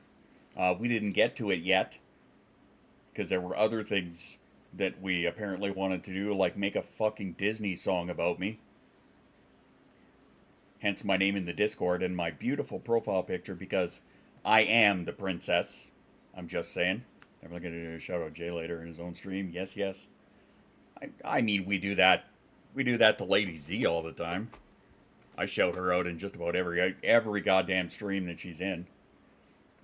We didn't get to it yet, because there were other things that we apparently wanted to do, like make a fucking Disney song about me. Hence my name in the Discord and my beautiful profile picture, because I am the princess. I'm just saying. I'm going to do a shout out Jay later in his own stream. Yes, yes. I mean, we do that. We do that to Lady Z all the time. I shout her out in just about every goddamn stream that she's in,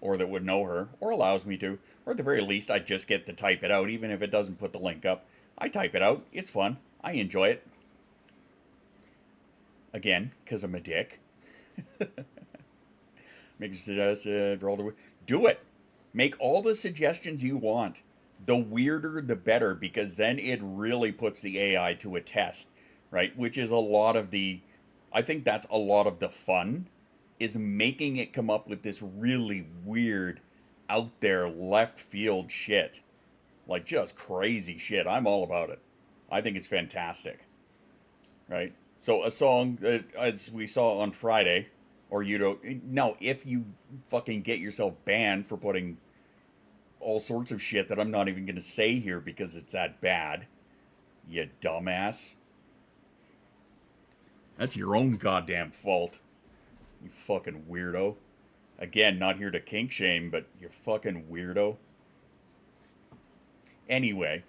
or that would know her, or allows me to, or at the very least, I just get to type it out, even if it doesn't put the link up. I type it out. It's fun. I enjoy it. Again, because I'm a dick. Make a suggestion for all the... Do it. Make all the suggestions you want. The weirder, the better, because then it really puts the AI to a test, right? Which is a lot of the... I think that's a lot of the fun, is making it come up with this really weird, out there, left field shit. Like, just crazy shit. I'm all about it. I think it's fantastic. Right? So, a song, as we saw on Friday, or you don't... Now, if you fucking get yourself banned for putting all sorts of shit that I'm not even going to say here because it's that bad, you dumbass. That's your own goddamn fault. You fucking weirdo. Again, not here to kink shame, but you fucking weirdo. Anyway,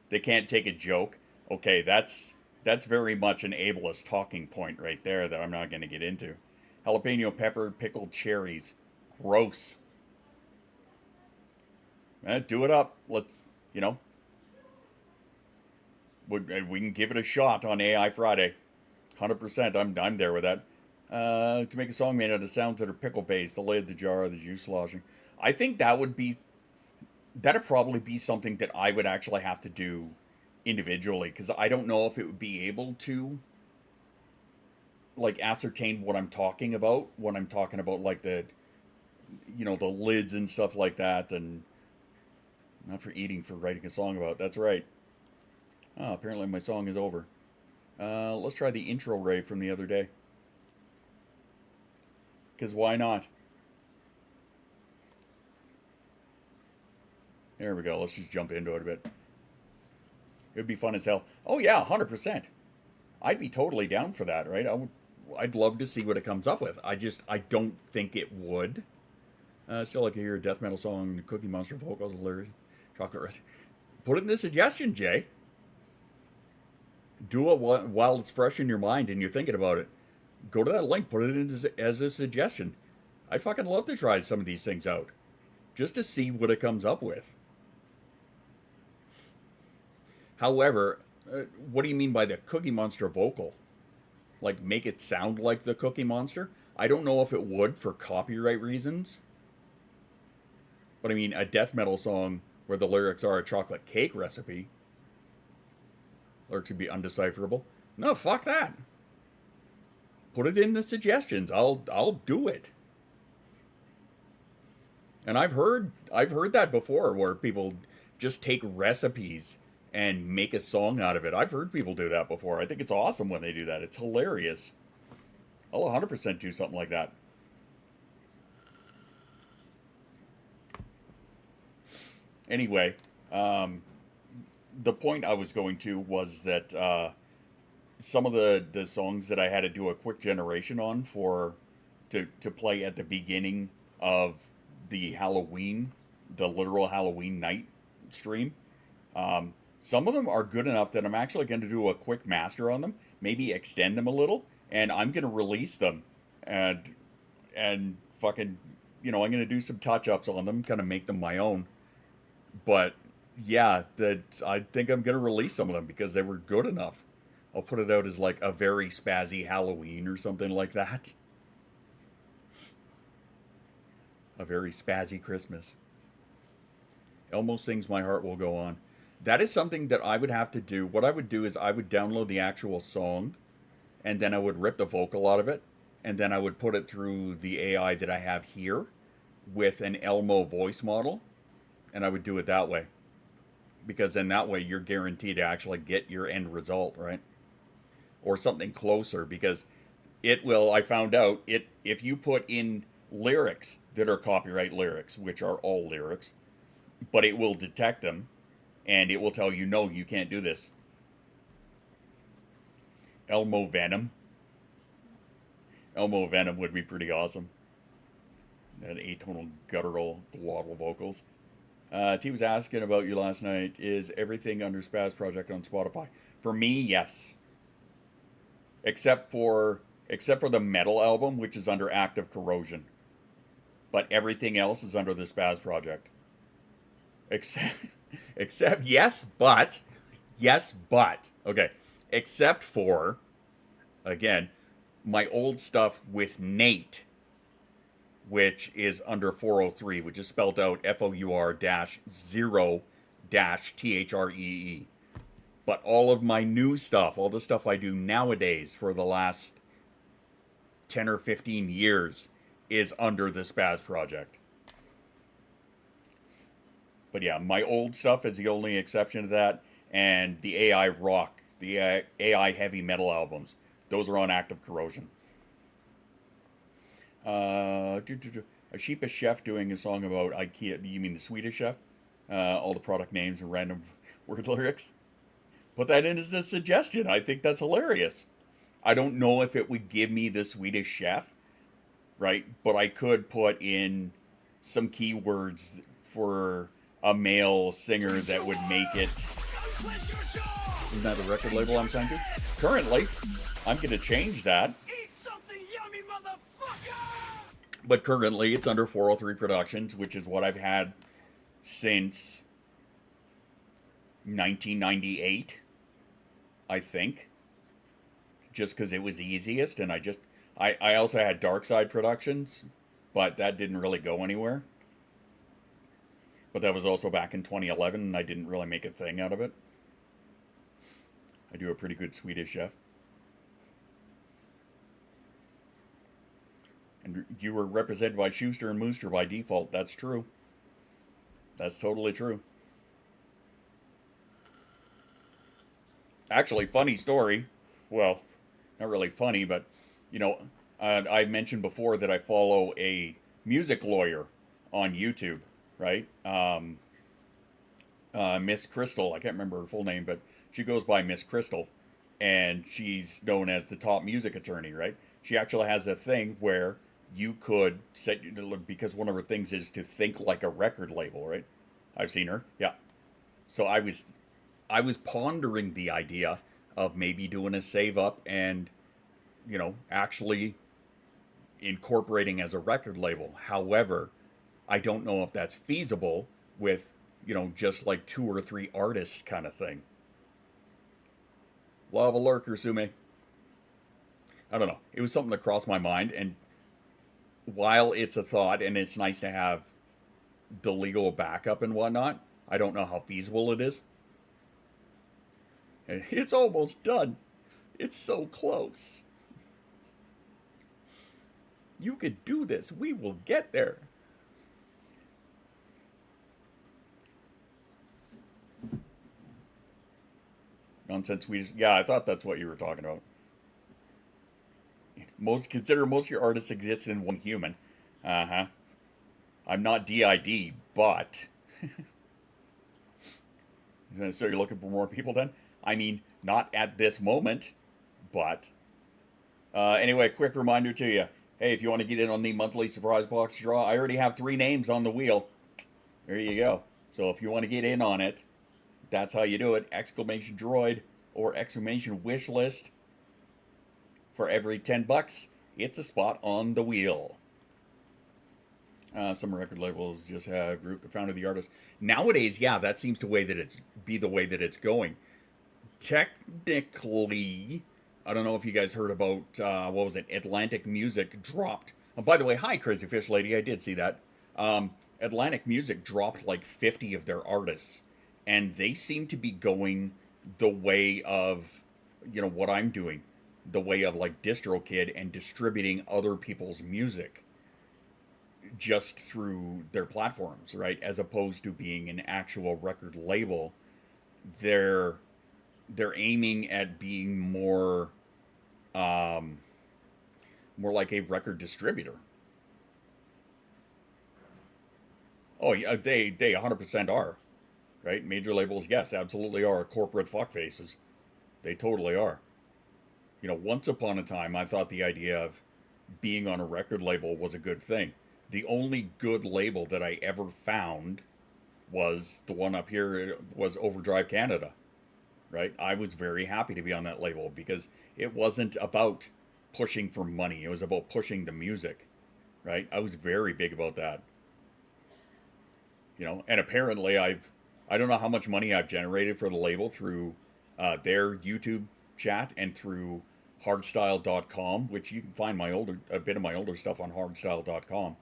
they can't take a joke. Okay, that's very much an ableist talking point right there that I'm not going to get into. Jalapeno pepper pickled cherries. Gross. Do it up. Let's, We can give it a shot on AI Friday. 100%. I'm there with that. To make a song made out of sounds that are pickle based, the lid, the jar, the juice sloshing. I think that'd probably be something that I would actually have to do individually, because I don't know if it would be able to like ascertain what I'm talking about when I'm talking about like the lids and stuff like that, and not for eating, for writing a song about. That's right. Oh, apparently my song is over. Let's try the intro rave from the other day. Because why not? There we go. Let's just jump into it a bit. It would be fun as hell. Oh yeah, 100%. I'd be totally down for that, right? I'd love to see what it comes up with. I don't think it would. Still like to hear a death metal song, the Cookie Monster vocals, hilarious. Chocolate recipe. Put it in the suggestion, Jay. Do it while it's fresh in your mind and you're thinking about it. Go to that link, put it in as a suggestion. I'd fucking love to try some of these things out, just to see what it comes up with. However, what do you mean by the Cookie Monster vocal? Like, make it sound like the Cookie Monster? I don't know if it would for copyright reasons. But I mean, a death metal song where the lyrics are a chocolate cake recipe. Lyrics would be undecipherable. No, fuck that. Put it in the suggestions. I'll do it. And I've heard that before, where people just take recipes and make a song out of it. I've heard people do that before. I think it's awesome when they do that. It's hilarious. I'll 100% do something like that. Anyway, the point I was going to was that some of the songs that I had to do a quick generation on to play at the beginning of the literal Halloween night stream. Some of them are good enough that I'm actually going to do a quick master on them, maybe extend them a little, and I'm going to release them and fucking, I'm going to do some touch-ups on them, kind of make them my own. But yeah, I think I'm going to release some of them because they were good enough. I'll put it out as like a very spazzy Halloween or something like that. A very spazzy Christmas. Elmo sings My Heart Will Go On. That is something that I would have to do. What I would do is I would download the actual song, and then I would rip the vocal out of it, and then I would put it through the AI that I have here with an Elmo voice model, and I would do it that way. Because then that way you're guaranteed to actually get your end result, right? Or something closer, because it will, I found out, if you put in lyrics that are copyright lyrics, which are all lyrics, but it will detect them, and it will tell you, no, you can't do this. Elmo Venom. Elmo Venom would be pretty awesome. That atonal, guttural, glottal vocals. T was asking about you last night. Is everything under Spaz Project on Spotify? For me, yes. Except for the metal album, which is under Active Corrosion. But everything else is under the Spaz Project. Except, yes, but. Okay. Except for, again, my old stuff with Nate, which is under 403, which is spelled out FOUR-0-THREE. But all of my new stuff, all the stuff I do nowadays for the last 10 or 15 years, is under the Spaz Project. But yeah, my old stuff is the only exception to that, and the AI rock, the AI heavy metal albums, those are on Active Corrosion. A sheepish chef doing a song about IKEA. You mean the Swedish chef? All the product names and random word lyrics. Put that in as a suggestion. I think that's hilarious. I don't know if it would give me the Swedish chef, right? But I could put in some keywords for a male singer that would make it. Isn't that the record label I'm signed to? Currently, I'm going to change that. Eat something yummy, motherfucker! But currently, it's under 403 Productions, which is what I've had since 1998. I think. Just because it was easiest, and I also had Dark Side Productions, but that didn't really go anywhere. But that was also back in 2011, and I didn't really make a thing out of it. I do a pretty good Swedish chef. And you were represented by Schuster and Mooster by default. That's true. That's totally true. Actually, funny story. Well, not really funny, but, you know, I mentioned before that I follow a music lawyer on YouTube, right? Miss Crystal. I can't remember her full name, but she goes by Miss Crystal. And she's known as the top music attorney, right? She actually has a thing where you could set, because one of her things is to think like a record label, right? I've seen her, yeah. So I was pondering the idea of maybe doing a save up and, you know, actually incorporating as a record label. However, I don't know if that's feasible with, you know, just like 2 or 3 artists kind of thing. Lava lurker, Sume. I don't know. It was something that crossed my mind, and while it's a thought and it's nice to have the legal backup and whatnot, I don't know how feasible it is. It's almost done. It's so close. You could do this. We will get there. Nonsense Swedish. Yeah, I thought that's what you were talking about. Consider most of your artists exist in one human. Uh-huh. I'm not DID, but... So you're looking for more people then? I mean, not at this moment, but... anyway, quick reminder to you. Hey, if you want to get in on the monthly surprise box draw, I already have 3 names on the wheel. There you go. So if you want to get in on it, that's how you do it. Exclamation droid or exclamation wish list. For every $10, it's a spot on the wheel. Some record labels just have a group that founded the artist. Nowadays, yeah, that seems to be the way that it's going. Technically, I don't know if you guys heard about, what was it, Atlantic Music dropped. Oh, by the way, hi, Crazy Fish Lady, I did see that. Atlantic Music dropped like 50 of their artists, and they seem to be going the way of, you know, what I'm doing. The way of like DistroKid and distributing other people's music just through their platforms, right? As opposed to being an actual record label. They're aiming at being more like a record distributor. Oh yeah, they 100% are, right? Major labels, yes, absolutely are corporate fuckfaces. They totally are. You know, once upon a time, I thought the idea of being on a record label was a good thing. The only good label that I ever found was the one up here. It was Overdrive Canada, right? I was very happy to be on that label because it wasn't about pushing for money. It was about pushing the music, right? I was very big about that. You know, and apparently I don't know how much money I've generated for the label through their YouTube chat and through hardstyle.com, which you can find a bit of my older stuff on hardstyle.com.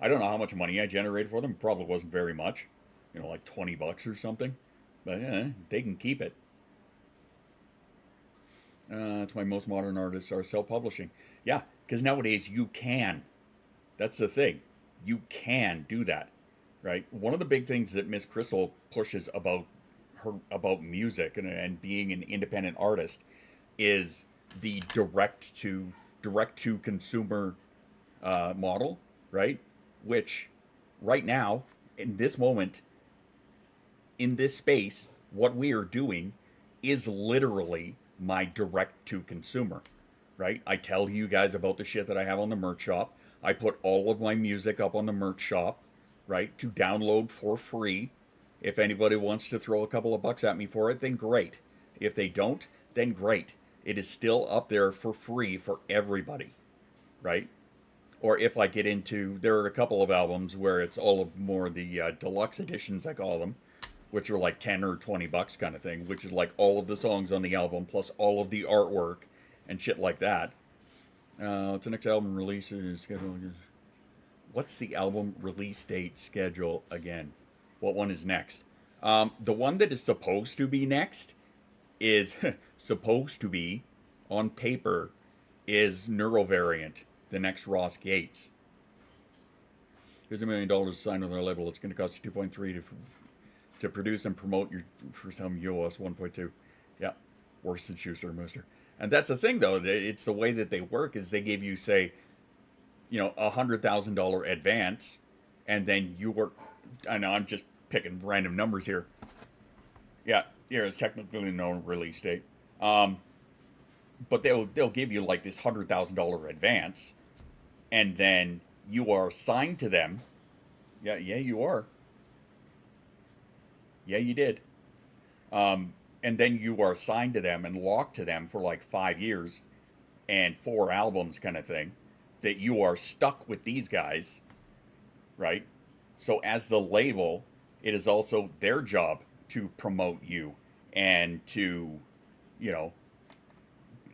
I don't know how much money I generated for them. Probably wasn't very much, you know, like $20 or something. But yeah, they can keep it. That's why most modern artists are self-publishing. Yeah, because nowadays you can. That's the thing. You can do that, right? One of the big things that Miss Crystal pushes about music and being an independent artist is the direct to consumer model, right? Which right now, in this moment, in this space, what we are doing is literally my direct to consumer, right? I tell you guys about the shit that I have on the merch shop. I put all of my music up on the merch shop, right, to download for free. If anybody wants to throw a couple of bucks at me for it, then great. If they don't, then great. It is still up there for free for everybody, right? Or if I get into, there are a couple of albums where it's all of more the deluxe editions, I call them, which are like 10 or 20 bucks kind of thing, which is like all of the songs on the album plus all of the artwork and shit like that. What's the next album release schedule? What's the album release date schedule again? What one is next? The one that is supposed to be next is supposed to be on paper is Neurovariant, the next Ross Gates. Here's $1 million to sign on their label. It's going to cost you 2.3 to produce and promote your first album. You owe us 1.2. Yeah, worse than Schuster and Mooster. And that's the thing, though. It's the way that they work is they give you, say, $100,000 advance, and then you work. I know I'm just picking random numbers here. Yeah, it's technically no release date. But they'll give you like this $100,000 advance, and then you are assigned to them. Yeah, you are. Yeah, you did. And then you are assigned to them and locked to them for like 5 years and 4 albums kind of thing. That you are stuck with these guys, right? So as the label, it is also their job to promote you and to,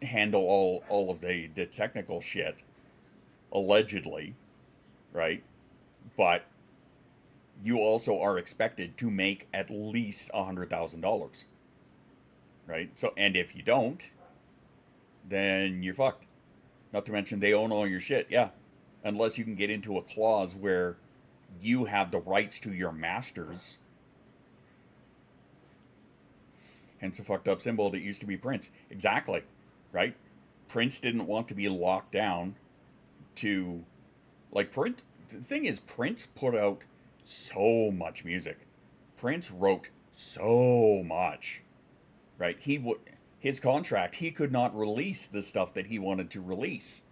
handle all of the technical shit, allegedly, right? But you also are expected to make at least $100,000, right? So, and if you don't, then you're fucked. Not to mention they own all your shit, yeah. Unless you can get into a clause where you have the rights to your masters. Hence a fucked up symbol that used to be Prince. Exactly, right? Prince didn't want to be locked down to, like, Prince. The thing is, Prince put out so much music. Prince wrote so much, right? His contract, he could not release the stuff that he wanted to release.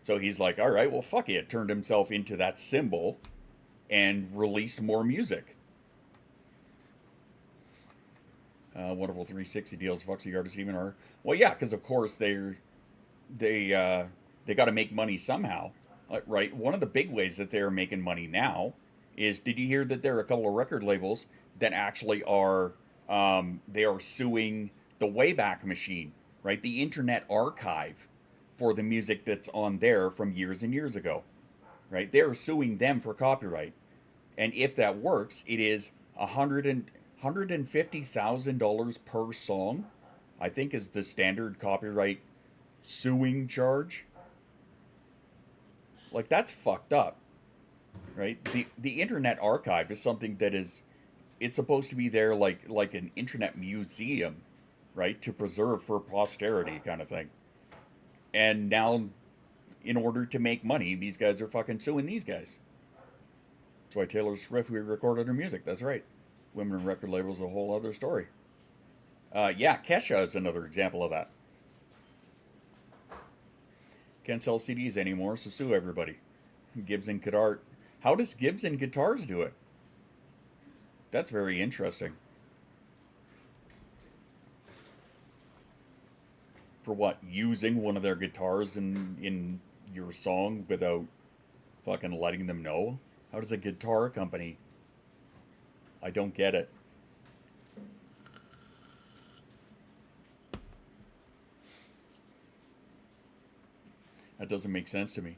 So he's like, all right, well, fuck it. Turned himself into that symbol and released more music. Wonderful 360 deals. Fucks the artists even are. Well, yeah, because of course they got to make money somehow, right? One of the big ways that they're making money now is, did you hear that there are a couple of record labels that actually are they are suing the Wayback Machine, right? The Internet Archive for the music that's on there from years and years ago, right? They're suing them for copyright. And if that works, it is $150,000 per song, I think is the standard copyright suing charge. Like, that's fucked up, right? The Internet Archive is something that is, it's supposed to be there like an internet museum, right? To preserve for posterity kind of thing. And now, in order to make money, these guys are fucking suing these guys. That's why Taylor Swift re-recorded her music. That's right. Women in record labels is a whole other story. Yeah, Kesha is another example of that. Can't sell CDs anymore, so sue everybody. Gibson Guitar. How does Gibson Guitars do it? That's very interesting. For what? Using one of their guitars in your song without fucking letting them know? How does a guitar company? I don't get it. That doesn't make sense to me.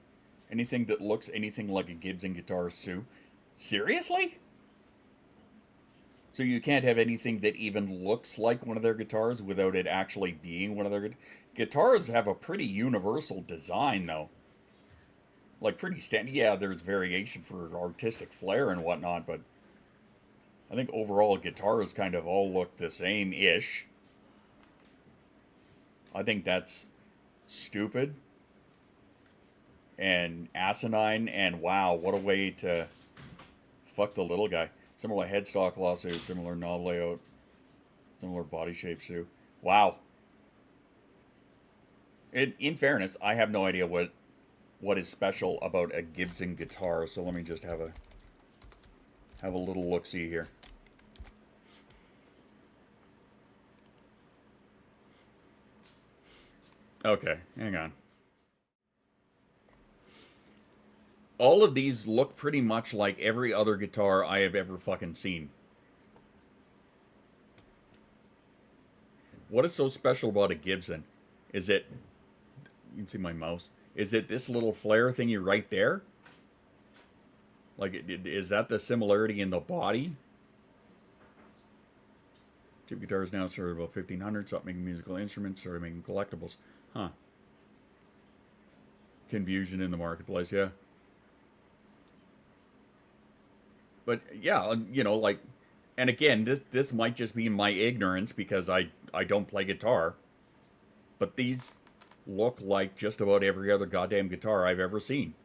Anything that looks anything like a Gibson guitar, sue? Seriously? So you can't have anything that even looks like one of their guitars without it actually being one of their guitars. Have a pretty universal design, though. Like, pretty standard. Yeah, there's variation for artistic flair and whatnot, but I think overall guitars kind of all look the same-ish. I think that's stupid and asinine, and wow, what a way to fuck the little guy. Similar headstock lawsuit, similar knob layout, similar body shape sue. Wow. In fairness, I have no idea what is special about a Gibson guitar, so let me just have a little look-see here. Okay, hang on. All of these look pretty much like every other guitar I have ever fucking seen. What is so special about a Gibson? Is it, you can see my mouse, is it this little flare thingy right there? Like, is that the similarity in the body? Tube guitars now started about 1500. Stopped making musical instruments, started making collectibles. Huh. Confusion in the marketplace, yeah. But yeah, you know, like, and again, this might just be my ignorance because I don't play guitar. But these look like just about every other goddamn guitar I've ever seen.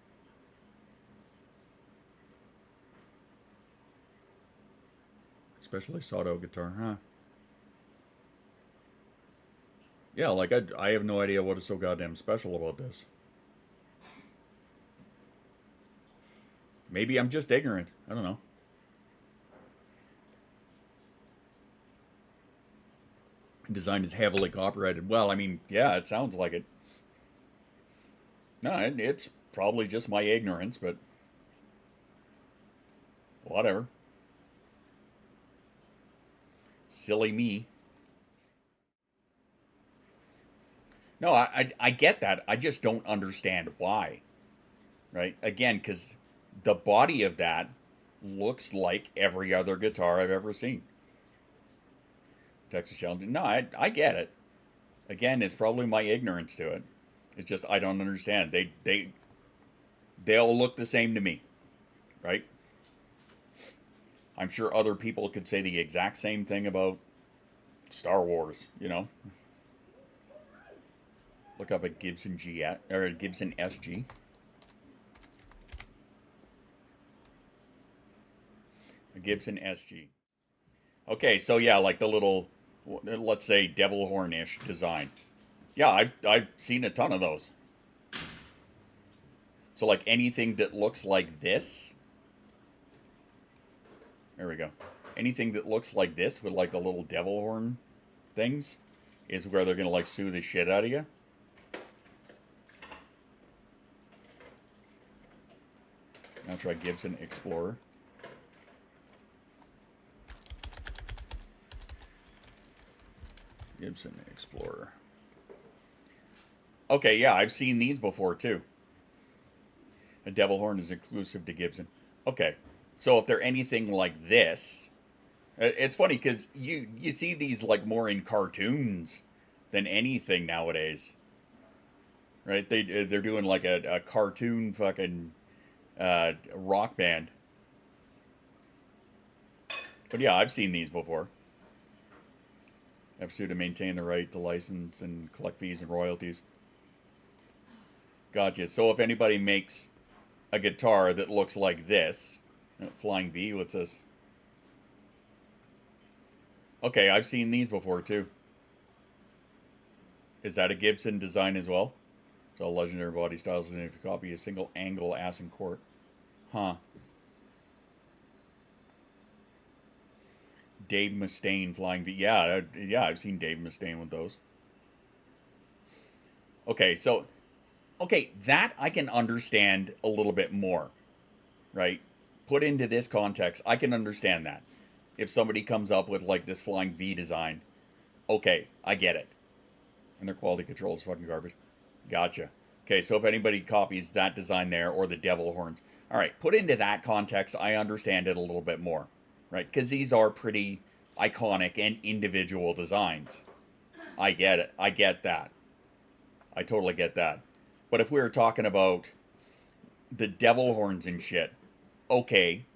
Especially sawed-out guitar, huh? Yeah, like, I have no idea what is so goddamn special about this. Maybe I'm just ignorant. I don't know. Design is heavily copyrighted. Well, I mean, yeah, it sounds like it. No, it's probably just my ignorance, but whatever. Silly me. No, I get that. I just don't understand why. Right? Again, because the body of that looks like every other guitar I've ever seen. Texas Challenge. No, I get it. Again, it's probably my ignorance to it. It's just I don't understand. They all look the same to me. Right? I'm sure other people could say the exact same thing about Star Wars, you know. Look up a Gibson GS or a Gibson SG. A Gibson SG. Okay, so yeah, like the little, let's say, devil horn-ish design. Yeah, I've seen a ton of those. So like anything that looks like this. There we go. Anything that looks like this with like the little devil horn things is where they're gonna like sue the shit out of you. Now try Gibson Explorer. Gibson Explorer. Okay, yeah, I've seen these before too. A devil horn is exclusive to Gibson. Okay, so if they're anything like this, it's funny because you see these like more in cartoons than anything nowadays, right? They're doing like a cartoon fucking rock band. But yeah, I've seen these before. Have to maintain the right to license and collect fees and royalties. Gotcha. So if anybody makes a guitar that looks like this, Flying V, what's this? Okay, I've seen these before too. Is that a Gibson design as well? So legendary body styles, and if you copy a single angle ass and court. Huh. Dave Mustaine Flying V. Yeah, I've seen Dave Mustaine with those. Okay, so, okay, that I can understand a little bit more, right? Put into this context, I can understand that. If somebody comes up with, like, this Flying V design, okay, I get it. And their quality control is fucking garbage. Gotcha. Okay, so if anybody copies that design there, or the devil horns, all right, put into that context, I understand it a little bit more. Right, because these are pretty iconic and individual designs. I get it. I get that. I totally get that. But if we were talking about the devil horns and shit, okay,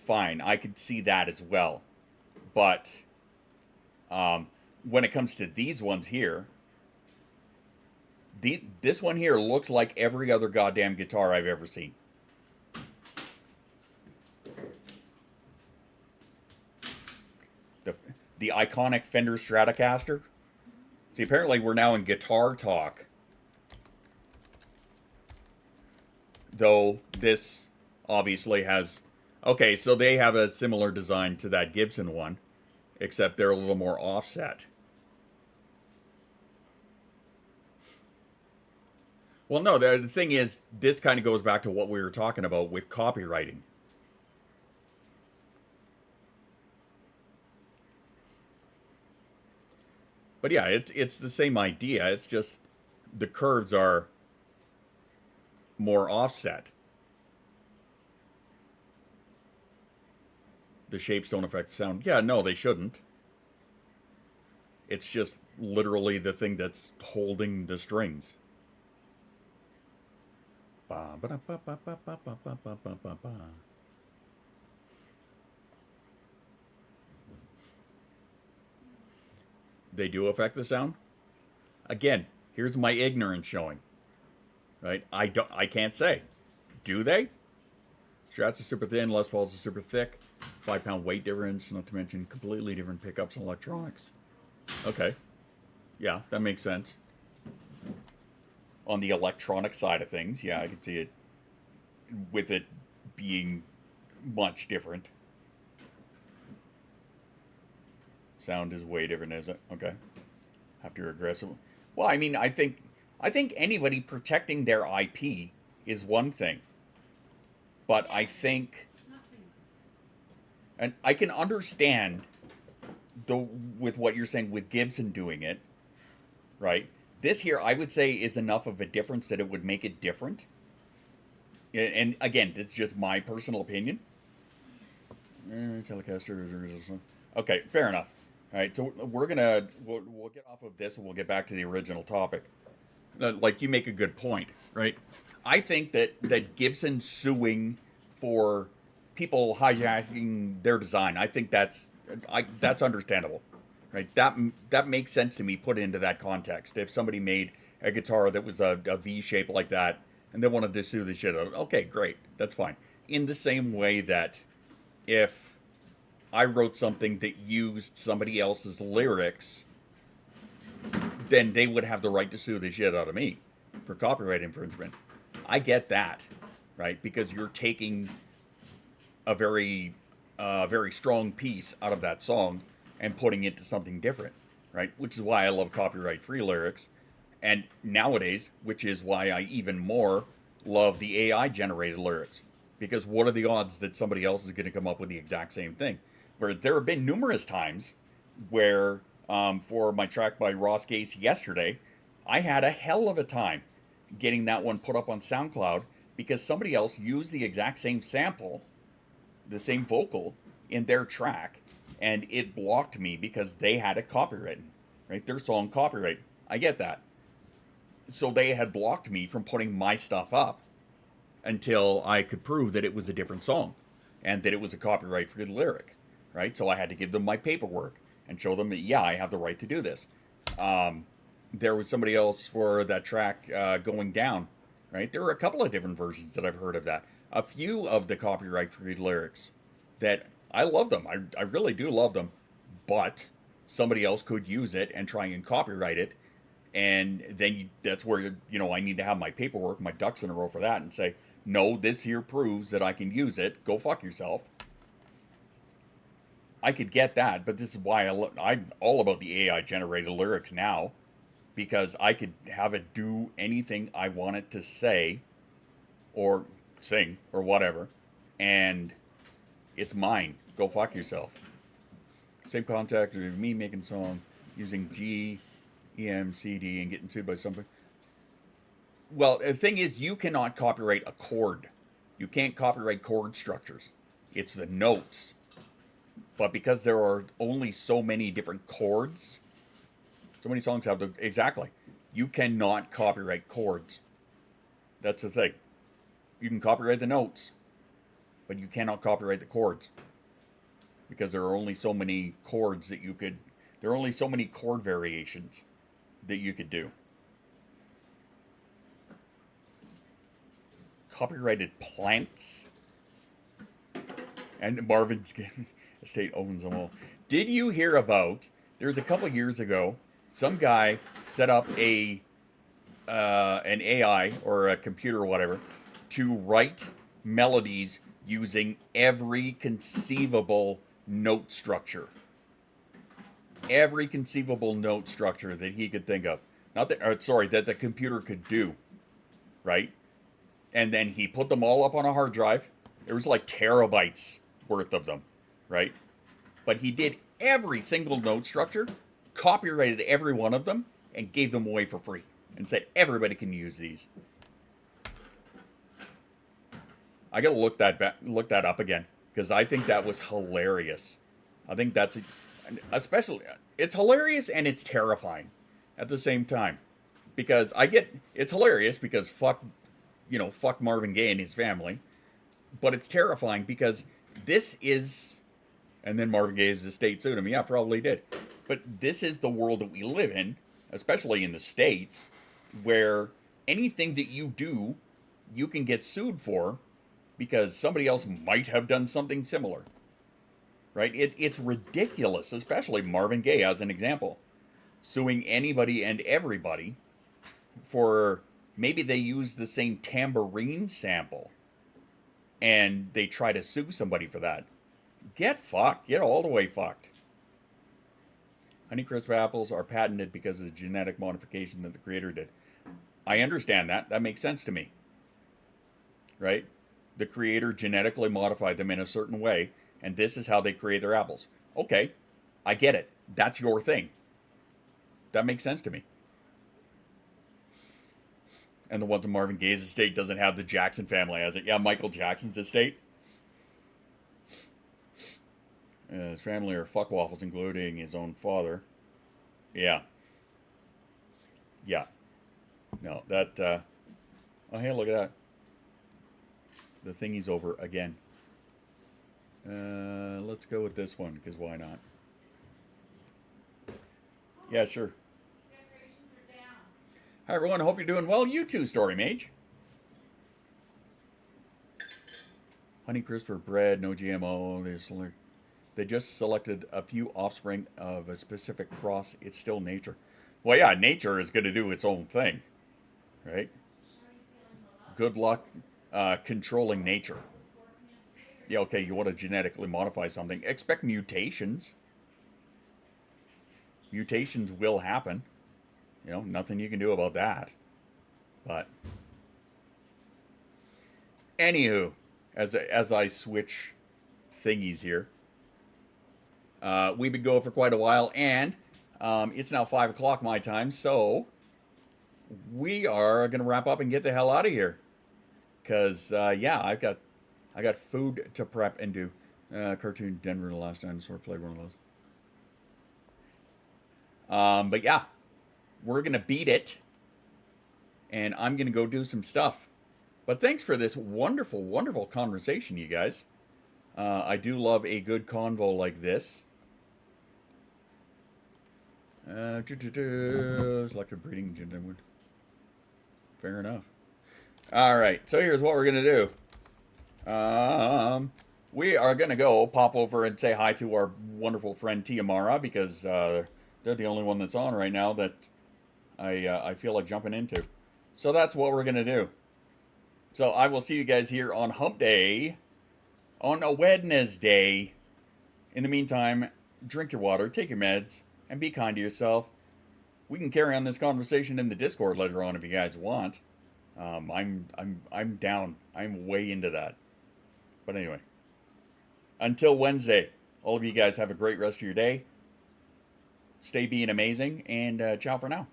fine. I could see that as well. But when it comes to these ones here, this one here looks like every other goddamn guitar I've ever seen. The iconic Fender Stratocaster. See, apparently we're now in guitar talk. Though this obviously has... Okay, so they have a similar design to that Gibson one, except they're a little more offset. Well, no, the thing is, this kind of goes back to what we were talking about with copywriting. But yeah, it's the same idea. It's just the curves are more offset. The shapes don't affect sound. Yeah, no, they shouldn't. It's just literally the thing that's holding the strings. They do affect the sound. Again, here's my ignorance showing. Right? I can't say. Do they? Strats are super thin, Les Pauls are super thick. 5-pound weight difference, not to mention completely different pickups and electronics. Okay. Yeah, that makes sense. On the electronic side of things, yeah, I can see it with it being much different. Sound is way different, is it? Okay. After aggressive. Well, I mean, I think anybody protecting their IP is one thing. But I think, and I can understand with what you're saying with Gibson doing it, right? This here, I would say, is enough of a difference that it would make it different. And again, it's just my personal opinion. Telecaster. Okay, fair enough. All right, so we'll get off of this and we'll get back to the original topic. Like, you make a good point, right? I think that Gibson suing for people hijacking their design, I think that's understandable, right? That makes sense to me, put into that context. If somebody made a guitar that was a V shape like that, and they wanted to sue the shit out of it, okay, great, that's fine. In the same way that if I wrote something that used somebody else's lyrics, then they would have the right to sue the shit out of me for copyright infringement. I get that, right? Because you're taking a very strong piece out of that song and putting it to something different, right? Which is why I love copyright-free lyrics. And nowadays, which is why I even more love the AI-generated lyrics. Because what are the odds that somebody else is going to come up with the exact same thing? Where there have been numerous times where, for my track by Ross Gates yesterday, I had a hell of a time getting that one put up on SoundCloud because somebody else used the exact same sample, the same vocal, in their track, and it blocked me because they had it copyrighted, right? Their song copyright. I get that. So they had blocked me from putting my stuff up until I could prove that it was a different song and that it was a copyright-free lyric, right? So I had to give them my paperwork and show them that, yeah, I have the right to do this. There was somebody else for that track, Going Down, right? There were a couple of different versions that I've heard of that. A few of the copyright-free lyrics that I love them. I really do love them. But somebody else could use it and try and copyright it. And then that's where, I need to have my paperwork, my ducks in a row for that and say, no, this here proves that I can use it. Go fuck yourself. I could get that, but this is why I'm all about the AI-generated lyrics now. Because I could have it do anything I want it to say or sing or whatever. And it's mine. Go fuck yourself. Same contact as me making a song using G, EM, CD and getting sued by somebody. Well, the thing is, you cannot copyright a chord. You can't copyright chord structures. It's the notes. But because there are only so many different chords, so many songs have exactly. You cannot copyright chords. That's the thing. You can copyright the notes, but you cannot copyright the chords. Because there are only so many chords that you could... There are only so many chord variations that you could do. Copyrighted plants. And Marvin's estate owns them all. Did you hear about... There was a couple years ago, some guy set up an AI or a computer or whatever to write melodies using every conceivable note structure. Every conceivable note structure that he could think of. That the computer could do. Right? And then he put them all up on a hard drive. There was like terabytes worth of them. Right? But he did every single note structure copyrighted every one of them, and gave them away for free, and said everybody can use these. I gotta look that up again, because I think that was hilarious. I think that's especially, it's hilarious and it's terrifying at the same time, because it's hilarious because fuck Marvin Gaye and his family, but it's terrifying because this is, and then Marvin Gaye's estate sued him. Yeah, probably did. But this is the world that we live in, especially in the States, where anything that you do, you can get sued for because somebody else might have done something similar. Right? It's ridiculous, especially Marvin Gaye as an example. Suing anybody and everybody for maybe they use the same tambourine sample and they try to sue somebody for that. Get fucked. Get all the way fucked. Honeycrisp apples are patented because of the genetic modification that the creator did. I understand that. That makes sense to me. Right? The creator genetically modified them in a certain way, and this is how they create their apples. Okay, I get it. That's your thing. That makes sense to me. And the one to Marvin Gaye's estate doesn't have the Jackson family, has it? Yeah, Michael Jackson's estate. His family are fuckwaffles, including his own father. Yeah. Yeah. No, that, oh, hey, look at that. The thingy's over again. Let's go with this one, because why not? Yeah, sure. Hi, everyone. Hope you're doing well. You too, Story Mage. Honeycrisp are bred, no GMO. They just selected a few offspring of a specific cross. It's still nature. Well, yeah, nature is going to do its own thing, right? Good luck controlling nature. Yeah, okay, you want to genetically modify something. Expect mutations. Mutations will happen. You know, nothing you can do about that. But anywho, as I switch thingies here, we've been going for quite a while, and it's now 5 o'clock my time, so we are going to wrap up and get the hell out of here. Because, yeah, I got food to prep and do. Cartoon Denver, the Last Dinosaur, played one of those. But yeah, we're going to beat it, and I'm going to go do some stuff. But thanks for this wonderful, wonderful conversation, you guys. I do love a good convo like this. Selective breeding, gender. Fair enough. All right, so here's what we're going to do. We are going to go pop over and say hi to our wonderful friend Tiamara, because they're the only one that's on right now that I feel like jumping into. So that's what we're going to do. So I will see you guys here on Hump Day, on a Wednesday. In the meantime, drink your water, take your meds, and be kind to yourself. We can carry on this conversation in the Discord later on if you guys want. I'm down. I'm way into that. But anyway, until Wednesday, all of you guys have a great rest of your day. Stay being amazing, and ciao for now.